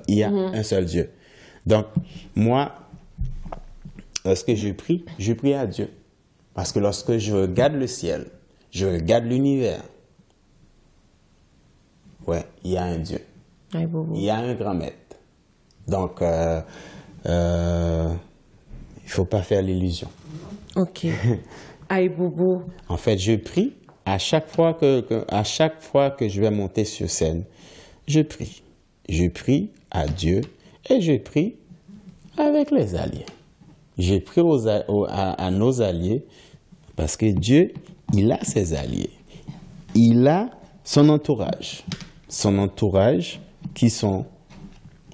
Il y a un seul Dieu. Donc, moi, lorsque je prie à Dieu. Parce que lorsque je regarde le ciel, je regarde l'univers, ouais, il y a un Dieu. Aïe, bobo. Il y a un grand maître. Donc, il ne faut pas faire l'illusion. Ok. Aïe, bobo. En fait, je prie. À chaque fois que je vais monter sur scène, je prie. Je prie à Dieu et je prie avec les alliés. Je prie à nos alliés parce que Dieu, il a ses alliés. Il a son entourage. Son entourage qui sont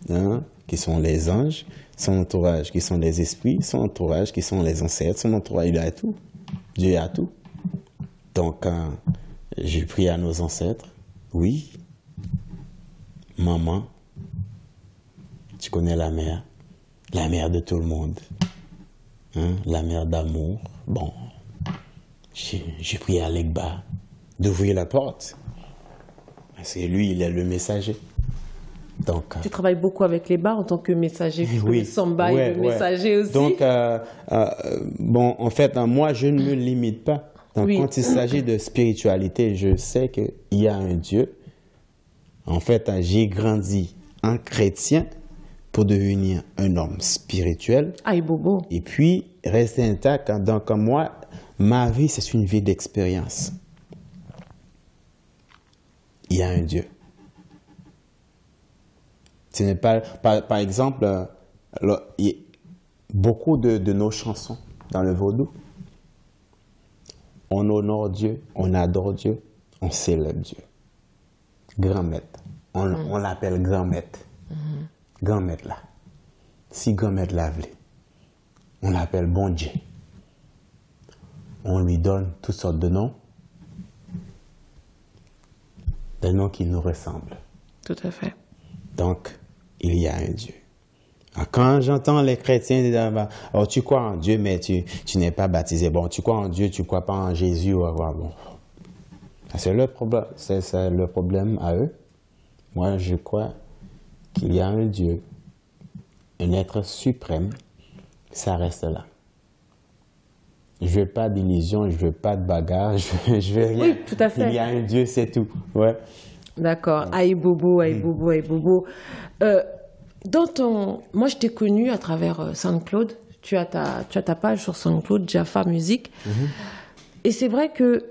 les anges, son entourage qui sont les esprits, son entourage qui sont les ancêtres, son entourage, il a tout. Dieu a tout. Donc, j'ai prié à nos ancêtres. Oui, maman, tu connais la mère de tout le monde, hein, la mère d'amour. Bon, j'ai prié à Legba d'ouvrir la porte, parce que lui, il est le messager. Donc, tu travailles beaucoup avec les bars en tant que messager, oui, le samba est le messager aussi. Donc, bon, en fait, moi, je ne me limite pas. Donc, quand il s'agit de spiritualité, je sais qu'il y a un Dieu. En fait, j'ai grandi en chrétien pour devenir un homme spirituel. Aïe, bobo. Et puis, rester intact. Donc, moi, ma vie, c'est une vie d'expérience. il y a un Dieu. Ce n'est pas, par exemple, beaucoup de nos chansons dans le vaudou, on honore Dieu, on adore Dieu, on célèbre Dieu. Grand maître. On l'appelle grand maître. Grand maître là. Si grand maître l'a voulu, on l'appelle bon Dieu. On lui donne toutes sortes de noms. Des noms qui nous ressemblent. Tout à fait. Donc, il y a un Dieu. Alors, quand j'entends les chrétiens dire, oh, tu crois en Dieu, mais tu n'es pas baptisé. Bon, tu crois en Dieu, tu ne crois pas en Jésus. Bon. C'est le problème à eux. Moi, je crois qu'il y a un Dieu, un être suprême. Ça reste là. Je ne veux pas d'illusion, je ne veux pas de bagarre, je veux rien. Oui, tout à fait. Il y a un Dieu, c'est tout. Ouais. D'accord. Aïe bobo, aïe bobo, aïe bobo. Moi, je t'ai connu à travers SoundCloud. Tu as ta page sur SoundCloud, Jaffa Music. Et c'est vrai que,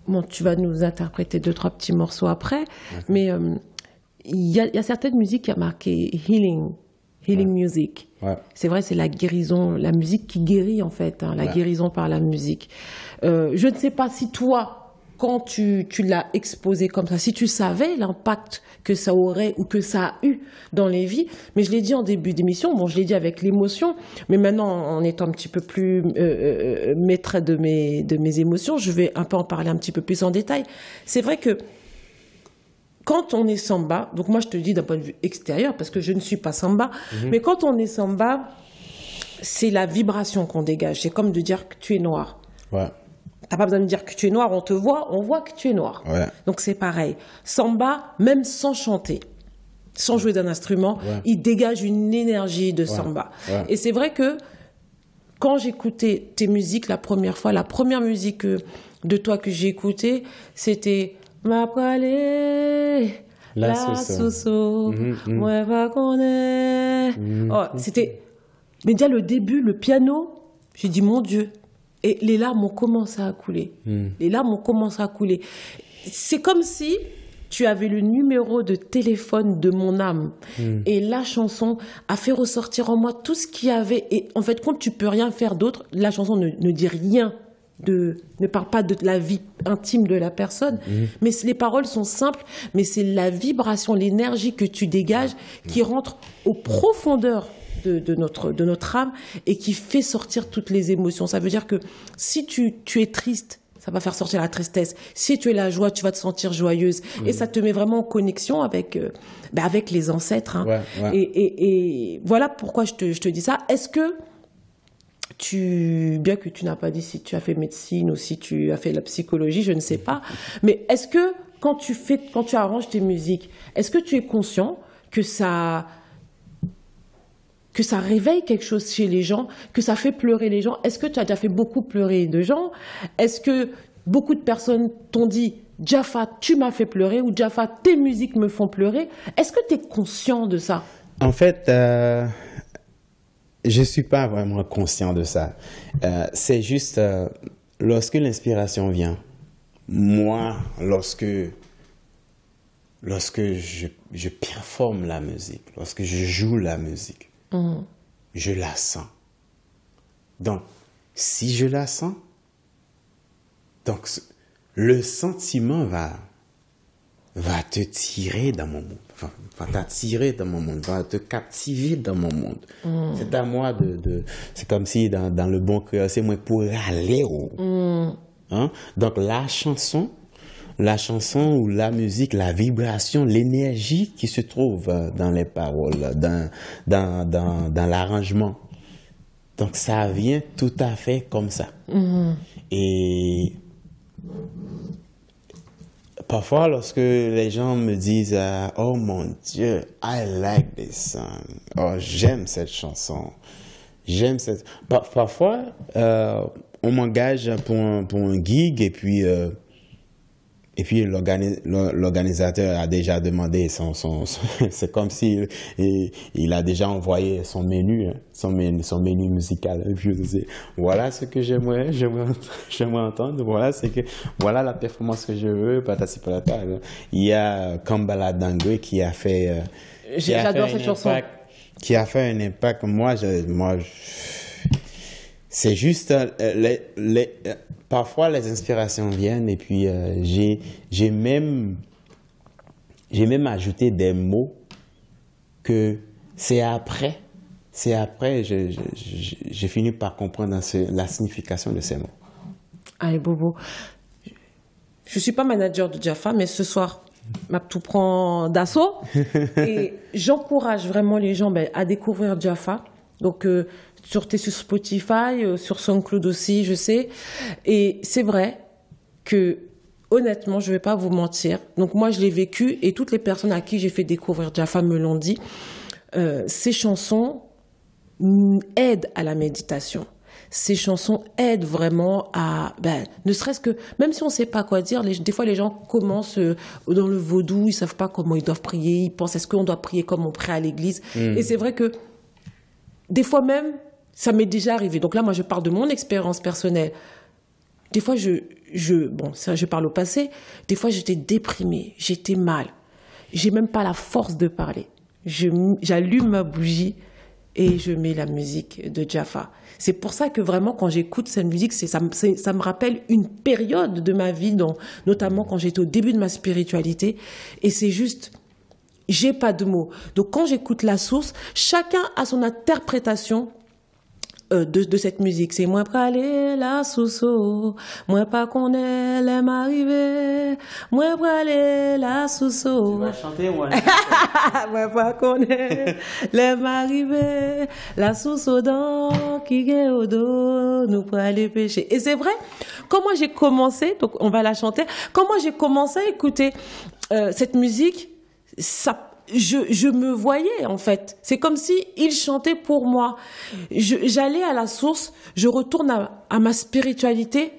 bon, tu vas nous interpréter 2-3 petits morceaux après, mais il y a certaines musiques qui a marqué Healing Music. Ouais. C'est vrai, c'est la guérison, la musique qui guérit en fait, la guérison par la musique. Je ne sais pas si toi, quand tu l'as exposé comme ça, si tu savais l'impact que ça aurait ou que ça a eu dans les vies, mais je l'ai dit en début d'émission, bon, je l'ai dit avec l'émotion, mais maintenant, en étant un petit peu plus maître de mes émotions, je vais un peu en parler un petit peu plus en détail. C'est vrai que quand on est samba, donc moi je te le dis d'un point de vue extérieur, parce que je ne suis pas samba, mais quand on est samba, c'est la vibration qu'on dégage. C'est comme de dire que tu es noir. Ouais. T'as pas besoin de dire que tu es noir, on te voit, on voit que tu es noir. Ouais. Donc c'est pareil. Samba, même sans chanter, sans jouer d'un instrument, il dégage une énergie de samba. Ouais. Et c'est vrai que quand j'écoutais tes musiques la première musique de toi que j'ai écoutée, c'était Ma pralé, la soso, moi va connaître. C'était, mais déjà le début, le piano, j'ai dit mon Dieu. Et les larmes ont commencé à couler. Les larmes ont commencé à couler. C'est comme si tu avais le numéro de téléphone de mon âme. Et la chanson a fait ressortir en moi tout ce qu'il y avait. Et en fait, quand tu peux rien faire d'autre, la chanson ne dit rien. Ne parle pas de la vie intime de la personne, mais les paroles sont simples, mais c'est la vibration, l'énergie que tu dégages qui rentre aux profondeurs de notre âme et qui fait sortir toutes les émotions. Ça veut dire que si tu es triste, ça va faire sortir la tristesse. Si tu es la joie, tu vas te sentir joyeuse. Et ça te met vraiment en connexion avec les ancêtres. Hein. Et voilà pourquoi je te dis ça. Est-ce que bien que tu n'as pas dit si tu as fait médecine ou si tu as fait la psychologie, je ne sais pas, mais est-ce que quand tu arranges tes musiques, est-ce que tu es conscient que ça réveille quelque chose chez les gens, que ça fait pleurer les gens? Est-ce que tu as déjà fait beaucoup pleurer de gens? Est-ce que beaucoup de personnes t'ont dit « Jaffa, tu m'as fait pleurer » ou « Jaffa, tes musiques me font pleurer ». Est-ce que tu es conscient de ça? En fait, je ne suis pas vraiment conscient de ça. C'est juste lorsque l'inspiration vient, moi, lorsque je performe la musique, lorsque je joue la musique, je la sens. Donc, si je la sens, donc le sentiment va te tirer dans mon monde, va t'attirer dans mon monde, va te captiver dans mon monde. C'est à moi c'est comme si dans le bon cœur, c'est moi pour aller hein? Donc la chanson ou la musique, la vibration, l'énergie qui se trouve dans les paroles, dans l'arrangement. Donc ça vient tout à fait comme ça. Et parfois, lorsque les gens me disent « Oh mon Dieu, I like this song. Oh, j'aime cette chanson. J'aime cette... » Parfois, on m'engage pour un gig et puis Et puis l'organisateur a déjà demandé c'est comme si il a déjà envoyé son menu, hein, son menu musical. Et puis je dis, voilà ce que j'aimerais entendre. Voilà la performance que je veux. Il y a Kambala Dangwe qui a fait j'adore cette chanson. Qui a fait un impact. C'est juste parfois les inspirations viennent et puis j'ai même ajouté des mots que c'est après j'ai fini par comprendre la signification de ces mots. Allez Bobo, je suis pas manager de Jaffa, mais ce soir Maptou prend d'assaut et j'encourage vraiment les gens à découvrir Jaffa. Donc t'es sur Spotify, sur SoundCloud aussi, je sais. Et c'est vrai que, honnêtement, je ne vais pas vous mentir. Donc moi, je l'ai vécu et toutes les personnes à qui j'ai fait découvrir Jaffa me l'ont dit. Ces chansons aident à la méditation. Ces chansons aident vraiment à, ne serait-ce que, même si on ne sait pas quoi dire, des fois les gens commencent dans le vaudou, ils ne savent pas comment ils doivent prier, ils pensent est-ce qu'on doit prier comme on prie à l'église. Et c'est vrai que des fois même, ça m'est déjà arrivé. Donc là, moi, je parle de mon expérience personnelle. Des fois, je parle au passé. Des fois, j'étais déprimée, j'étais mal. J'ai même pas la force de parler. J'allume ma bougie et je mets la musique de Jaffa. C'est pour ça que vraiment, quand j'écoute cette musique, ça me rappelle une période de ma vie, notamment quand j'étais au début de ma spiritualité. Et c'est juste... J'ai pas de mots. Donc quand j'écoute La Source, chacun a son interprétation de cette musique. C'est moi pralé la source, moi pas qu'on l'aime arriver, moi pralé la source. Tu vas chanter moi. Moi pas qu'on l'aime arriver, la source au dents qui est au dos, nous pralé pécher. Et c'est vrai, quand moi j'ai commencé, donc on va la chanter, quand moi j'ai commencé à écouter cette musique, je me voyais en fait. C'est comme si il chantait pour moi. J'allais à la source, je retourne à ma spiritualité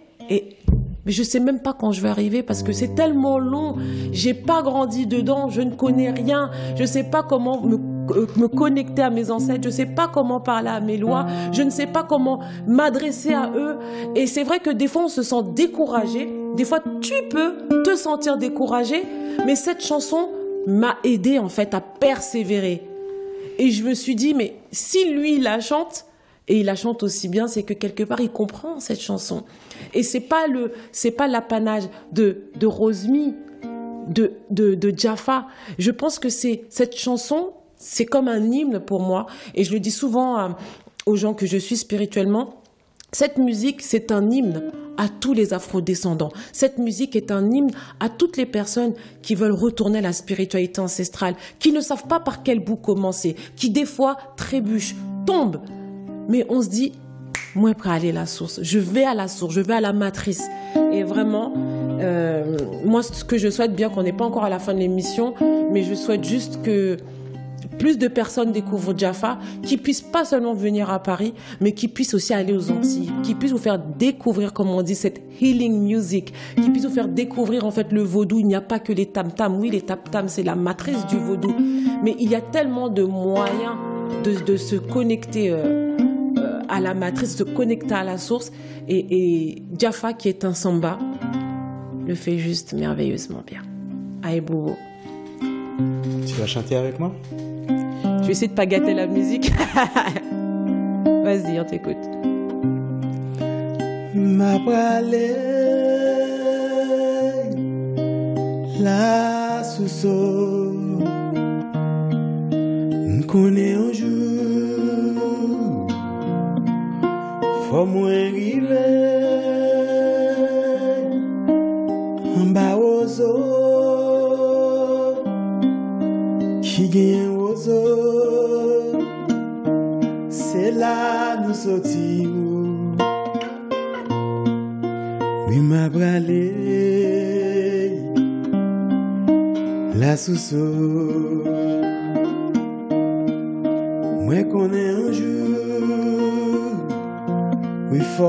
mais je sais même pas quand je vais arriver parce que c'est tellement long. J'ai pas grandi dedans, je ne connais rien. Je sais pas comment me connecter à mes ancêtres. Je sais pas comment parler à mes lois. Je ne sais pas comment m'adresser à eux. Et c'est vrai que des fois on se sent découragé. Des fois tu peux te sentir découragé, mais cette chanson m'a aidé en fait à persévérer. Et je me suis dit, mais si lui il la chante, et il la chante aussi bien, c'est que quelque part il comprend cette chanson. Et c'est pas l'apanage de Rosmy, de Jaffa. Je pense que cette chanson, c'est comme un hymne pour moi. Et je le dis souvent aux gens que je suis spirituellement. Cette musique, c'est un hymne à tous les afrodescendants. Cette musique est un hymne à toutes les personnes qui veulent retourner à la spiritualité ancestrale, qui ne savent pas par quel bout commencer, qui des fois trébuchent, tombent. Mais on se dit, moi, prêt à aller à la source. Je vais à la source, je vais à la matrice. Et vraiment, moi, ce que je souhaite, bien qu'on n'est pas encore à la fin de l'émission, mais je souhaite juste que plus de personnes découvrent Jaffa, qui puissent pas seulement venir à Paris, mais qui puissent aussi aller aux Antilles, qui puissent vous faire découvrir, comme on dit, cette healing music, qui puissent vous faire découvrir en fait le vaudou. Il n'y a pas que les tam-tams. Oui, les tam-tams, c'est la matrice du vaudou. Mais il y a tellement de moyens de se connecter à la matrice, se connecter à la source. Et Jaffa, qui est un samba, le fait juste merveilleusement bien. Aïe Bobo. Tu vas chanter avec moi? Je vais essayer de pas gâter la musique. Vas-y, on t'écoute. Ma brale la souso m'kone un jour faut moi arriver en bas aux eaux qui gagne aux eaux c'est là nous sortir. Oui, ma brale la souso moi connais un jour oui faut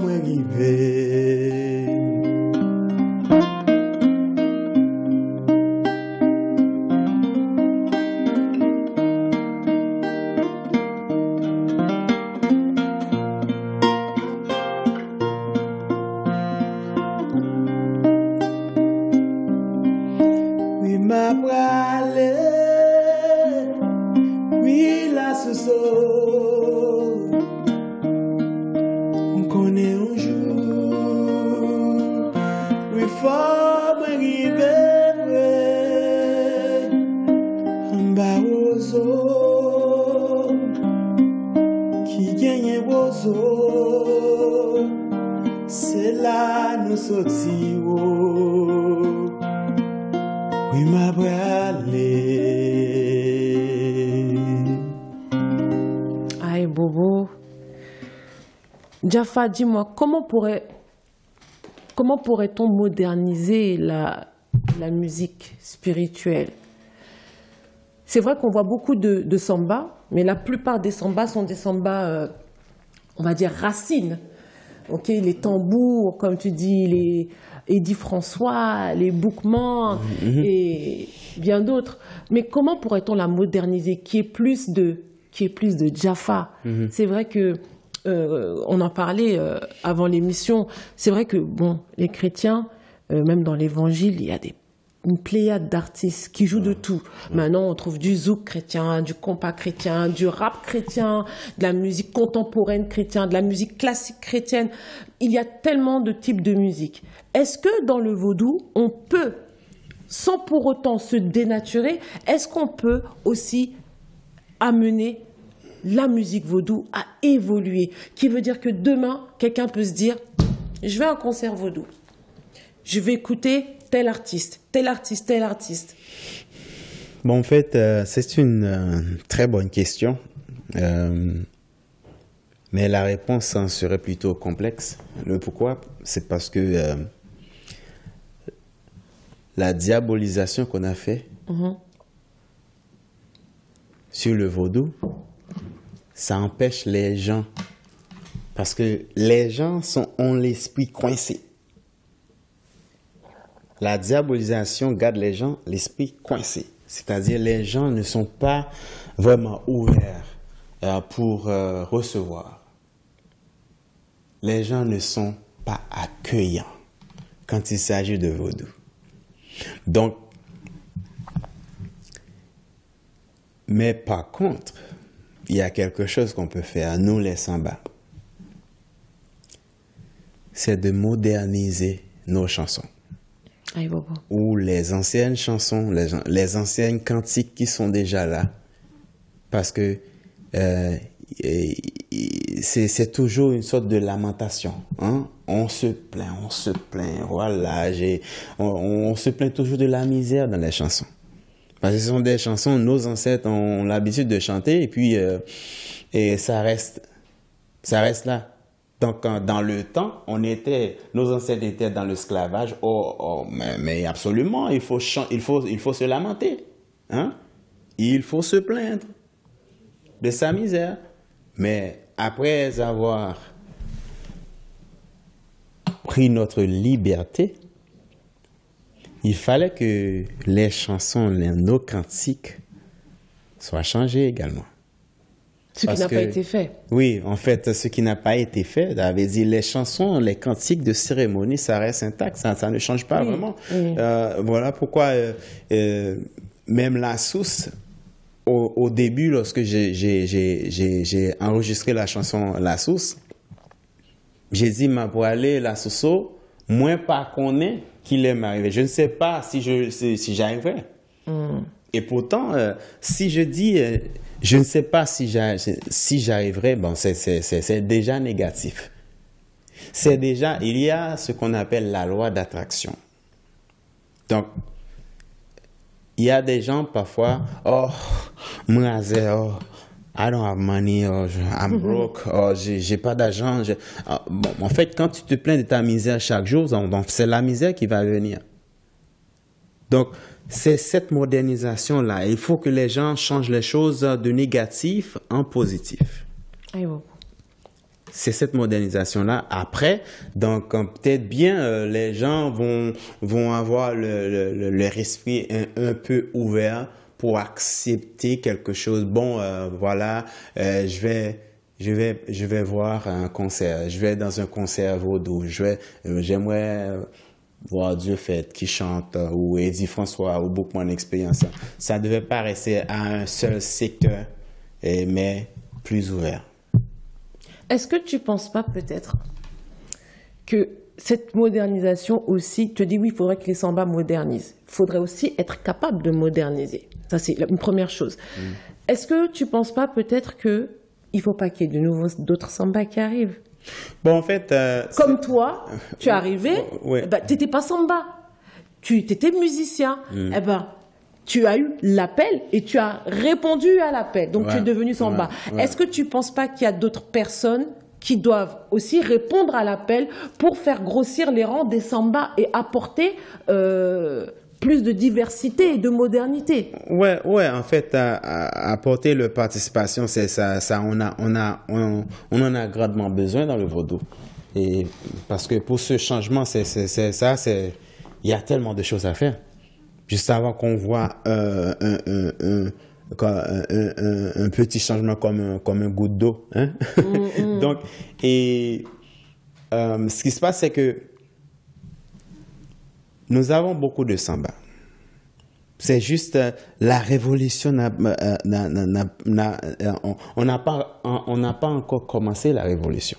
moi arriver bozo, qui gagne bozo, c'est là nous sortirons. Oui, ma bralé. Aïe, Bobo. Jaffa, dis-moi, comment pourrait-on moderniser la musique spirituelle? C'est vrai qu'on voit beaucoup de samba, mais la plupart des sambas sont des sambas, on va dire, racines. Ok, les tambours, comme tu dis, les Eddie François, les Boukman et bien d'autres. Mais comment pourrait-on la moderniser, qui est plus de Jaffa? C'est vrai que on en parlait avant l'émission. C'est vrai que bon, les chrétiens, même dans l'Évangile, il y a une pléiade d'artistes qui jouent de tout. Maintenant, on trouve du zouk chrétien, du compas chrétien, du rap chrétien, de la musique contemporaine chrétienne, de la musique classique chrétienne. Il y a tellement de types de musique. Est-ce que dans le vaudou, on peut, sans pour autant se dénaturer, est-ce qu'on peut aussi amener la musique vaudou à évoluer? Qui veut dire que demain, quelqu'un peut se dire, je vais à un concert vaudou. Je vais écouter tel artiste, tel artiste, tel artiste. Bon, en fait, c'est une très bonne question. Mais la réponse en serait plutôt complexe. Le pourquoi, c'est parce que la diabolisation qu'on a fait sur le vaudou, ça empêche les gens. Parce que les gens ont l'esprit coincé. La diabolisation garde les gens l'esprit coincé. C'est-à-dire les gens ne sont pas vraiment ouverts pour recevoir. Les gens ne sont pas accueillants quand il s'agit de vaudou. Donc, mais par contre, il y a quelque chose qu'on peut faire, nous les sambas. C'est de moderniser nos chansons. Aïe, Bobo. Ou les anciennes chansons, les anciennes cantiques qui sont déjà là. Parce que c'est toujours une sorte de lamentation. Hein? On se plaint, voilà. On se plaint toujours de la misère dans les chansons. Parce que ce sont des chansons, nos ancêtres ont l'habitude de chanter et puis et ça reste là. Donc, dans le temps, nos ancêtres étaient dans l'esclavage. Mais absolument, il faut se lamenter. Hein? Il faut se plaindre de sa misère. Mais après avoir pris notre liberté, il fallait que les chansons, nos cantiques soient changés également. Ce qui n'a pas été fait. Oui, en fait, ce qui n'a pas été fait, avait dit les chansons, les cantiques de cérémonie, ça reste intact, ça ne change pas vraiment. Oui. Voilà pourquoi même la source, au début, lorsque j'ai enregistré la chanson La Source, j'ai dit, pour aller la source, moins pas qu'on est qu'il est m'arrivé. Je ne sais pas si j'arriverai. Et pourtant, si je dis... je ne sais pas si j'arriverai, bon, c'est déjà négatif. Il y a ce qu'on appelle la loi d'attraction. Donc, il y a des gens parfois, moi, I don't have money, I'm broke, j'ai pas d'argent. Bon, en fait, quand tu te plains de ta misère chaque jour, c'est la misère qui va venir. Donc, c'est cette modernisation-là. Il faut que les gens changent les choses de négatif en positif. C'est cette modernisation-là. Après, donc peut-être bien les gens vont avoir leur esprit un peu ouvert pour accepter quelque chose. Bon, voilà, je vais voir un concert. Je vais dans un concert vaudou. J'aimerais voir Dieu fait qui chante, ou Eddie François, ou Boukman Expérience. Ça ne devait pas rester à un seul secteur, mais plus ouvert. Est-ce que tu ne penses pas peut-être que cette modernisation aussi, tu dis oui, il faudrait que les sambas modernisent. Il faudrait aussi être capable de moderniser. Ça, c'est une première chose. Est-ce que tu ne penses pas peut-être qu'il ne faut pas qu'il y ait d'autres samba qui arrivent? Bon, en fait... Comme toi, tu es arrivé, ouais. Tu n'étais pas samba. Tu étais musicien. Eh ben, tu as eu l'appel et tu as répondu à l'appel. Donc, tu es devenu samba. Est-ce que tu ne penses pas qu'il y a d'autres personnes qui doivent aussi répondre à l'appel pour faire grossir les rangs des samba et apporter plus de diversité et de modernité? Ouais, en fait, apporter la participation, c'est ça, on en a grandement besoin dans le vaudou. Et parce que pour ce changement, il y a tellement de choses à faire. Juste avant qu'on voit un petit changement comme un goutte d'eau. Hein? Donc, ce qui se passe, c'est que nous avons beaucoup de samba. C'est juste la révolution, on n'a pas encore commencé la révolution.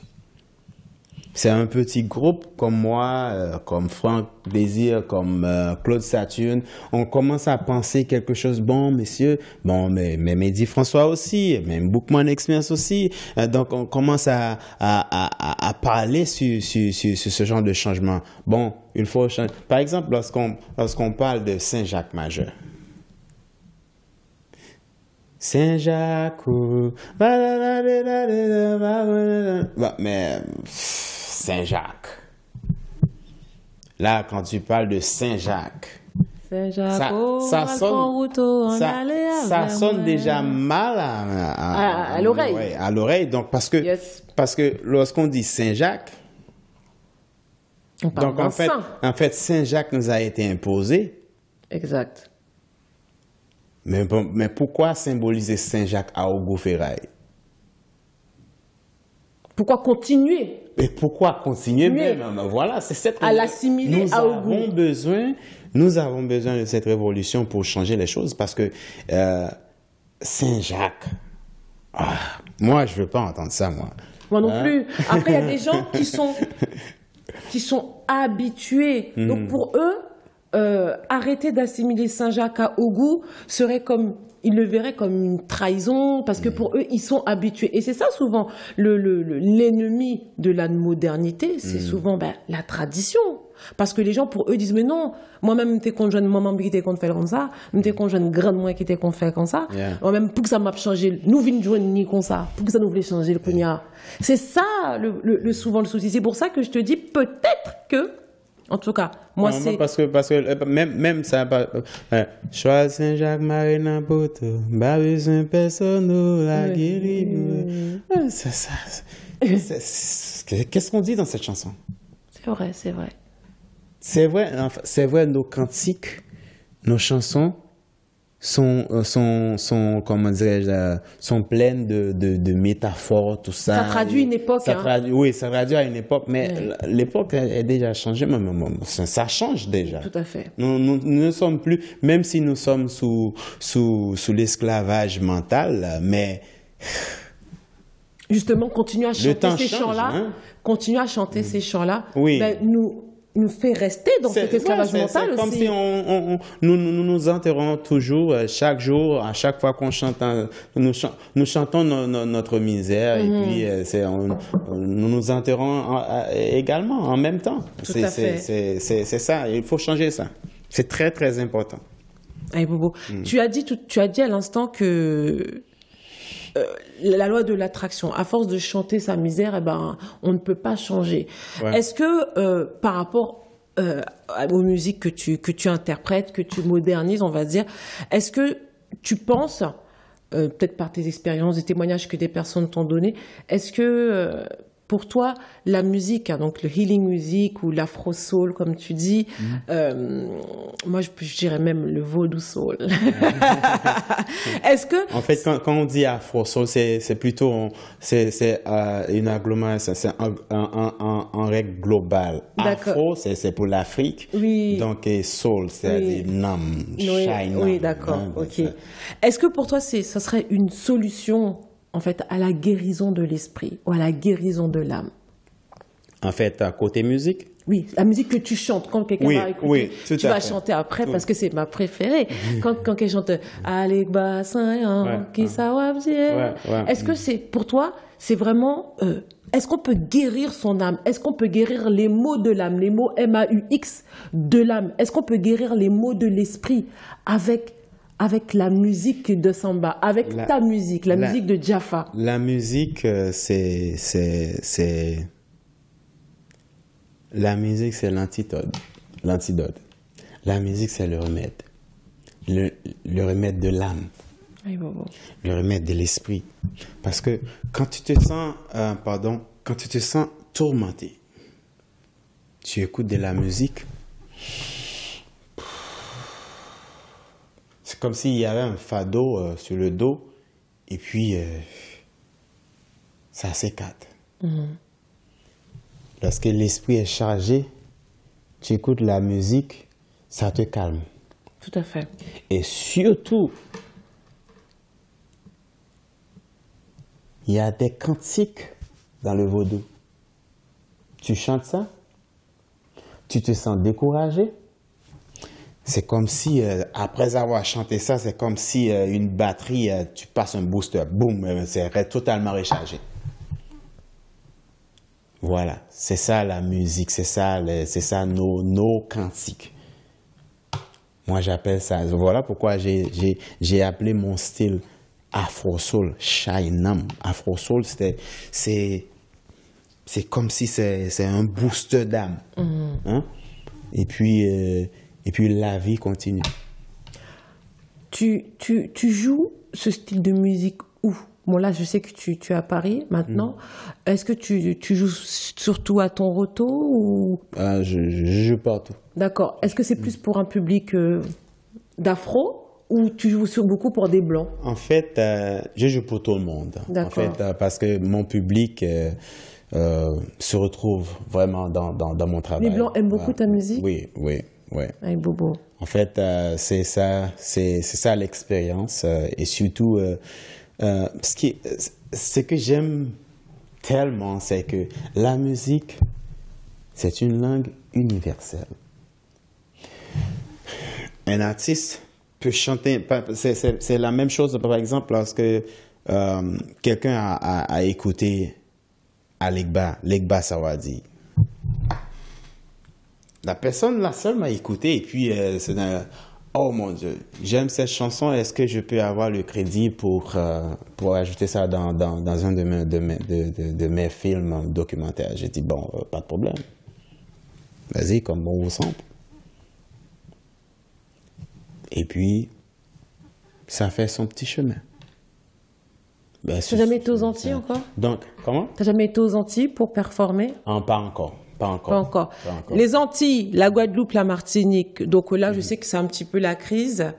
C'est un petit groupe comme moi, comme Franck Désir, comme Claude Saturne. On commence à penser quelque chose, bon, messieurs, bon, mais Mehdi François aussi, même Bookman Experience aussi. Donc, on commence à parler sur ce genre de changement. Bon, il faut changer. Par exemple, lorsqu'on parle de Saint-Jacques majeur. Saint-Jacques, mais Saint-Jacques. Là, quand tu parles de Saint-Jacques, ça sonne déjà mal à l'oreille. Ouais, à l'oreille. Donc, parce que lorsqu'on dit Saint-Jacques, donc en fait, Saint-Jacques nous a été imposé. Exact. Mais pourquoi symboliser Saint-Jacques à Ogo-Ferraille? Pourquoi continuer? Et pourquoi continuer même? Voilà, c'est cette à l'assimiler à Ogo. Nous avons besoin de cette révolution pour changer les choses parce que Saint-Jacques, moi je veux pas entendre ça, moi. Moi non plus. Après, il y a des gens qui sont habitués. Donc pour eux, arrêter d'assimiler Saint-Jacques à Ogo serait comme, ils le verraient comme une trahison, parce que pour eux, ils sont habitués. Et c'est ça souvent, l'ennemi de la modernité, c'est souvent la tradition. Parce que les gens, pour eux, disent, mais non, moi-même, t'es qu'on jeune maman qui t'es qu'on fait comme ça, t'es qu'on jeune grande moi qui t'es qu'on fait comme ça, moi-même, pour que ça m'a changé, nous vînes jouer ni comme ça, pour que ça nous voulait changer le cognac. C'est ça, souvent, le souci. C'est pour ça que je te dis, peut-être que, en tout cas, moi c'est... Parce que même ça... Choix Saint-Jacques, Marina Poto, Babus un personne, la guérie... Qu'est-ce qu'on dit dans cette chanson? C'est vrai, c'est vrai. C'est vrai, nos cantiques, nos chansons sont comment dirais-je, sont pleines de métaphores, tout ça. Ça traduit une époque. Oui, ça traduit à une époque, mais l'époque a déjà changé. Ça change déjà. Tout à fait. Nous ne sommes plus, même si nous sommes sous l'esclavage mental, mais... Justement, continuer à chanter ces chants-là, continuer à chanter ces chants-là, nous fait rester dans cet esclavage mental aussi. C'est comme si nous enterrons toujours, chaque jour, à chaque fois qu'on chante, nous chantons notre misère et puis nous nous enterrons également en même temps. C'est ça, il faut changer ça. C'est très, très important. Hey, Bobo, tu as dit à l'instant que la loi de l'attraction, à force de chanter sa misère, on ne peut pas changer. Ouais. Est-ce que par rapport aux musiques que tu interprètes, que tu modernises, on va dire, est-ce que tu penses, peut-être par tes expériences, des témoignages que des personnes t'ont donnés, est-ce que pour toi, la musique, donc le healing music ou l'afro-soul, comme tu dis, moi je dirais même le vaudou soul. Est-ce que... En fait, quand on dit afro-soul, c'est plutôt une agglomération, c'est en règle globale. Afro, c'est pour l'Afrique. Oui. Donc, soul, c'est nam, shine. Oui, d'accord, ok. Est-ce que pour toi, ça serait une solution en fait, à la guérison de l'esprit ou à la guérison de l'âme? En fait, à côté musique? Oui, la musique que tu chantes quand quelqu'un Oui, va écouter, oui, tout tu à vas fait. chanter après parce que c'est ma préférée. Quand elle chante Alek Bassan, Ouais, qui ça va bien. ouais. Est-ce que c'est pour toi, c'est vraiment est-ce qu'on peut guérir son âme? Est-ce qu'on peut guérir les maux de l'âme, les maux MAUX de l'âme? Est-ce qu'on peut guérir les maux de l'esprit avec la musique de Samba, avec ta musique, la musique de Jaffa? La musique, la musique, c'est l'antidote. La musique, c'est le remède. Le remède de l'âme. Aïe, bobo. Le remède de l'esprit. Parce que quand tu te sens, quand tu te sens tourmenté, tu écoutes de la musique, c'est comme s'il y avait un fardeau sur le dos et puis ça s'écarte. Lorsque l'esprit est chargé, tu écoutes la musique, ça te calme. Tout à fait. Et surtout, il y a des cantiques dans le vaudou. Tu chantes ça, tu te sens découragé. C'est comme si, après avoir chanté ça, c'est comme si une batterie, tu passes un booster, boum, c'est totalement rechargé. Voilà, c'est ça la musique, c'est ça nos cantiques. Moi, j'appelle ça, voilà pourquoi j'ai appelé mon style Afro Soul, Shainam. Afro Soul, c'est comme si c'est un booster d'âme. Hein? Et puis la vie continue. Tu joues ce style de musique où? Bon, là, je sais que tu es à Paris maintenant. Est-ce que tu joues surtout à Toronto ou... Je joue partout. D'accord. Est-ce que c'est plus pour un public d'afro ou tu joues beaucoup pour des blancs? En fait, je joue pour tout le monde. D'accord. En fait, parce que mon public se retrouve vraiment dans mon travail. Les blancs aiment beaucoup ta musique? Oui. Aïe, bobo. En fait, c'est ça l'expérience. Et surtout, ce que j'aime tellement, c'est que la musique, c'est une langue universelle. Un artiste peut chanter, c'est la même chose, par exemple, lorsque quelqu'un a écouté Legba Sawadi. La personne, la seule m'a écouté et puis oh mon Dieu, j'aime cette chanson, est-ce que je peux avoir le crédit pour ajouter ça dans un de mes films documentaires? J'ai dit, bon, pas de problème. Vas-y, comme bon vous semble. Et puis, ça fait son petit chemin. Ben, tu n'as jamais été aux Antilles encore? Donc, comment? Tu n'as jamais été aux Antilles pour performer? Pas encore. Pas encore. Les Antilles, la Guadeloupe, la Martinique, donc là, je sais que c'est un petit peu la crise.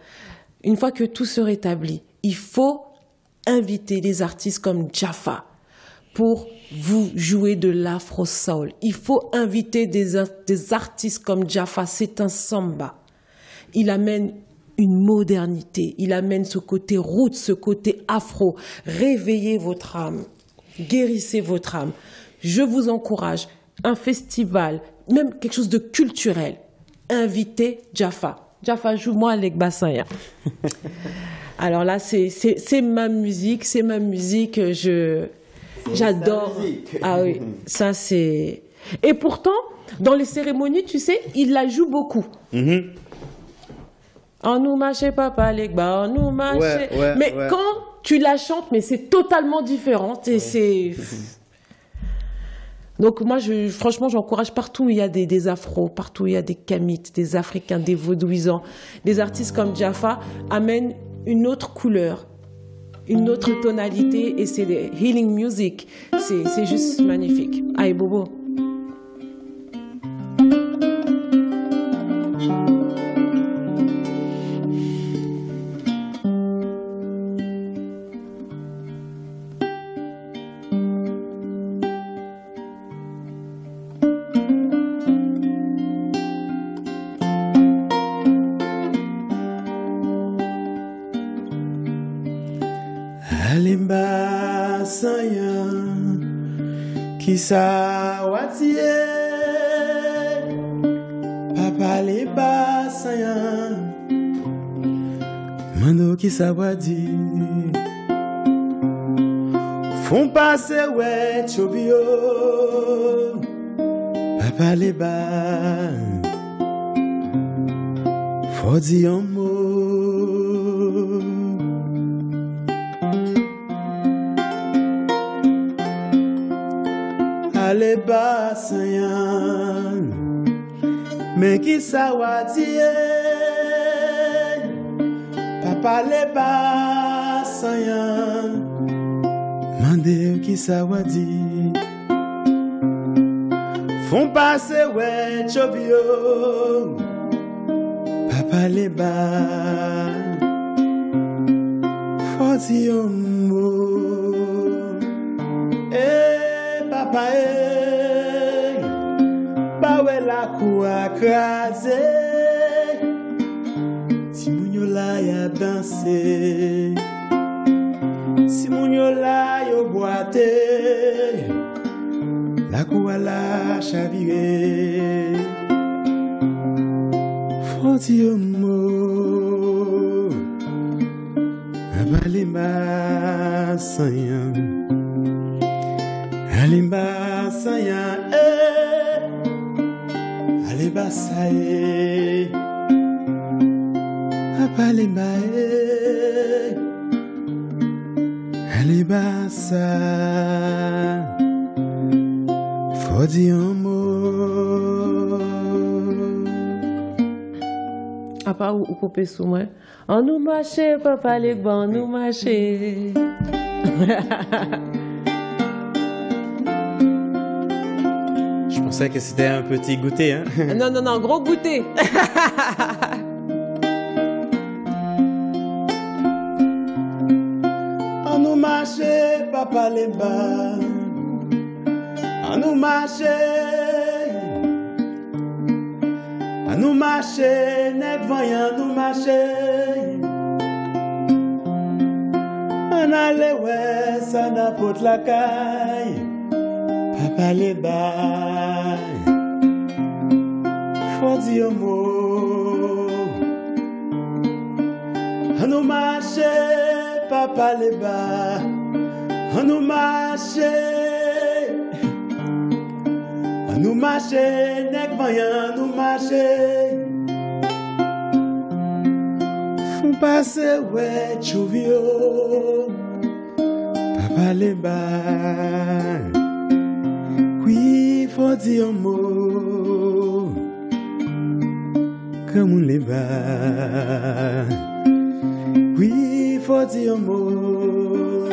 Une fois que tout se rétablit, il faut inviter des artistes comme Jaffa pour vous jouer de l'afro soul. Il faut inviter des artistes comme Jaffa. C'est un samba. Il amène une modernité. Il amène ce côté roots, ce côté afro. Réveillez votre âme. Guérissez votre âme. Je vous encourage. Un festival, même quelque chose de culturel. Invitez Jaffa. Jaffa, joue-moi avec Bassaya. Alors là, c'est ma musique, j'adore. Ah oui, ça c'est... Et pourtant, dans les cérémonies, tu sais, il la joue beaucoup. On nous marche papa, Legba, on nous marche. Mais quand tu la chantes, mais c'est totalement différent. Et c'est... Donc moi, franchement, j'encourage partout où il y a des afros, partout où il y a des kamites, des africains, des vaudouisants, des artistes comme Jaffa amènent une autre couleur, une autre tonalité et c'est des healing music. C'est juste magnifique. Aïe bobo. Alimba Sayan Kisa Watie Mando qui savoir dire. Font passer ouais chobio. Papa les bas. Faut dire un mot. Allez bas Seigneur. Mais qui savoir dire. Papa les bas Seigneur. Mande qui savoir dire. Font passer ouais chobio. Papa les bas, faut dire un mot. Eh, papa, bah ouais la cour à craser. Si mon yo la y a dansé, si mon yo la y a boité, la cour à la chaviré. Faut dire un mot. Abalimba Sanya. Alimba Sanya. Alimba Saye. Abalimba Alimba Sa. Faut dire un mot. À part ou couper sous moi. On nous marchait, papa les bons, nous marchait. Je pensais que c'était un petit goûter, hein? Non, non, non, gros goûter. On nous marchait, papa les bas. On nous marchait. On nous marchait, nèg voyant nous marcher. On allait ouais, ça n'apporte la caille. Papa les bas. Faut dire un mot. On nous marchait, papa les bas. On nous marchait. Nous marcher, nèg voyant nous marcher. Font passer ouais chouvio. Papa les bas. Oui, faut dire un mot. Comme on les bas. Oui, faut dire un mot.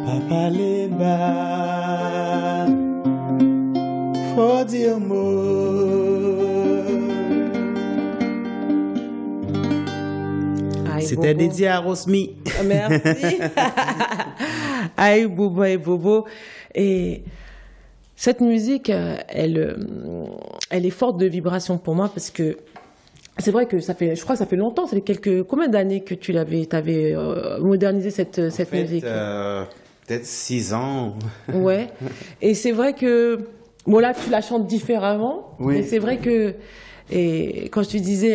Papa les bas. Faut dire un mot. C'était dédié à Rosmi. Merci. Aïe Bobo, aïe Bobo. Et cette musique, elle est forte de vibration pour moi parce que c'est vrai que je crois que ça fait longtemps, ça fait combien d'années que t'avais modernisé cette musique? Peut-être 6 ans. Ouais. Et c'est vrai que, bon là, tu la chantes différemment. Oui. Mais c'est vrai que, et quand tu dis,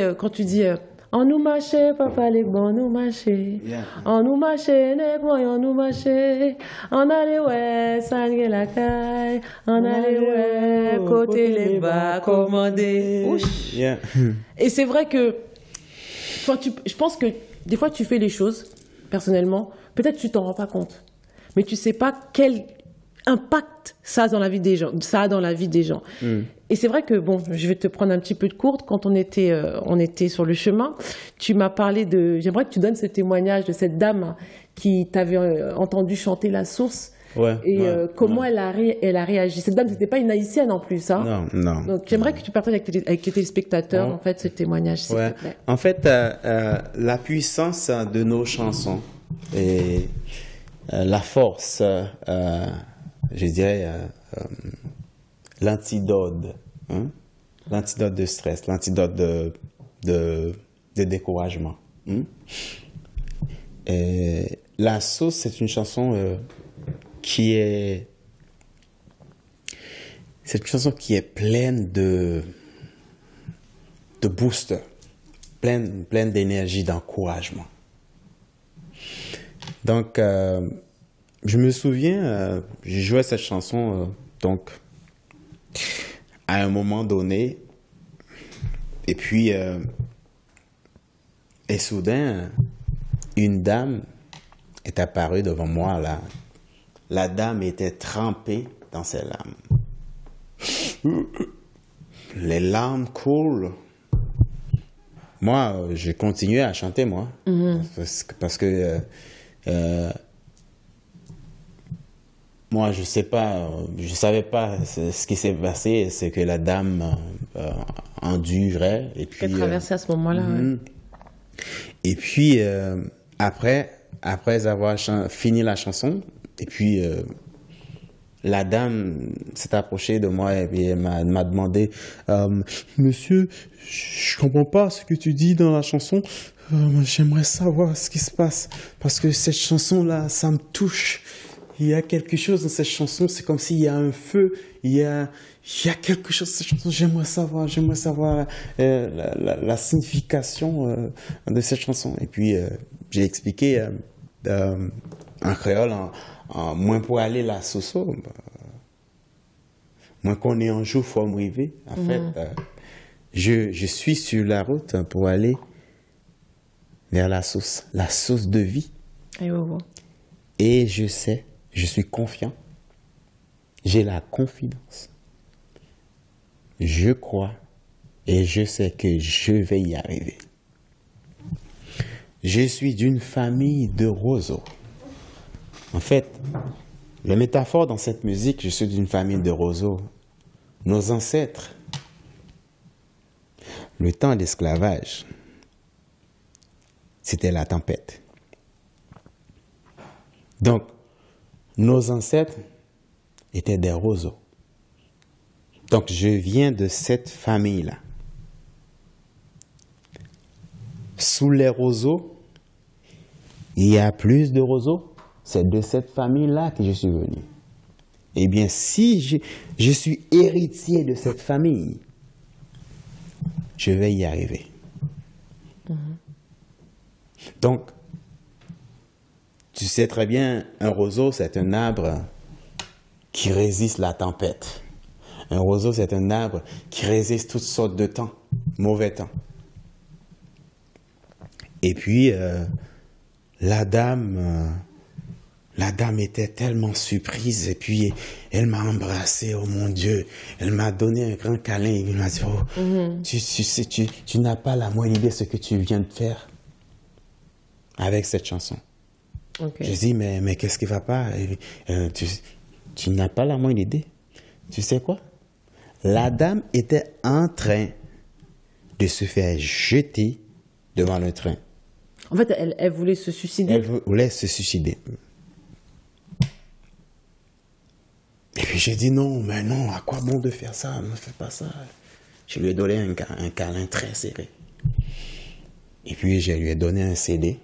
on nous marchait, papa les bons, nous marchait. Yeah. On nous marchait, les bons, on nous marchait. On allait, ouais, sangue la caille. On allait, ouais, côté les bas, commander. Ouch. Yeah. Et c'est vrai que, je pense que des fois, tu fais les choses, personnellement, peut-être tu t'en rends pas compte. Mais tu sais pas quel impact ça a dans la vie des gens. Et c'est vrai que, bon, je vais te prendre un petit peu de courte. Quand on était sur le chemin, tu m'as parlé j'aimerais que tu donnes ce témoignage de cette dame qui t'avait entendu chanter La Source. Ouais, et comment ouais. elle a réagi. Cette dame, c'était pas une haïtienne en plus, hein. Non, non. Donc j'aimerais que tu partages avec les téléspectateurs, Ouais. en fait, ce témoignage, s'il Ouais. te plaît. En fait, la puissance de nos chansons et la force, je dirais, l'antidote, hein? L'antidote de stress, l'antidote de découragement. Hein? Et La Sauce, c'est une chanson pleine de booster, pleine d'énergie, d'encouragement. Donc, je me souviens, j'ai joué cette chanson, donc, à un moment donné, et puis, et soudain, une dame est apparue devant moi, là. La dame était trempée dans ses larmes. Les larmes coulent. Moi, j'ai continué à chanter, moi. Parce que moi, je savais pas ce qui s'est passé, c'est que la dame endurait. Et puis, traversé à ce moment-là. Ouais. Et puis, après avoir fini la chanson, et puis la dame s'est approchée de moi et puis elle m'a demandé Monsieur, je comprends pas ce que tu dis dans la chanson. J'aimerais savoir ce qui se passe parce que cette chanson-là, ça me touche. Il y a quelque chose dans cette chanson, c'est comme s'il y a un feu, il y a quelque chose dans cette chanson. J'aimerais savoir la signification de cette chanson. Et puis, j'ai expliqué en créole, moins pour aller la soso, moins qu'on est en jour, faut me river. En fait, je suis sur la route pour aller vers la source de vie. Et je sais, je suis confiant, j'ai la confidence, je crois et je sais que je vais y arriver. Je suis d'une famille de roseaux. En fait, la métaphore dans cette musique, je suis d'une famille de roseaux. Nos ancêtres, le temps d'esclavage, c'était la tempête. Donc, nos ancêtres étaient des roseaux. Donc, je viens de cette famille-là. Sous les roseaux, il y a plus de roseaux. C'est de cette famille-là que je suis venu. Eh bien, si je suis héritier de cette famille, je vais y arriver. Donc, tu sais très bien, un roseau, c'est un arbre qui résiste la tempête. Un roseau, c'est un arbre qui résiste toutes sortes de temps, mauvais temps. Et puis, la dame était tellement surprise et puis elle m'a embrassé, oh mon Dieu. Elle m'a donné un grand câlin et elle m'a dit, oh, tu n'as pas la moindre idée de ce que tu viens de faire avec cette chanson. Okay. Je dis, mais qu'est-ce qui ne va pas? Tu n'as pas la moindre idée. Tu sais quoi? La dame était en train de se faire jeter devant le train. En fait, elle voulait se suicider? Elle voulait se suicider. Et puis j'ai dit non, mais non, à quoi bon de faire ça? Ne fais pas ça. Je lui ai donné un câlin très serré. Et puis je lui ai donné un CD.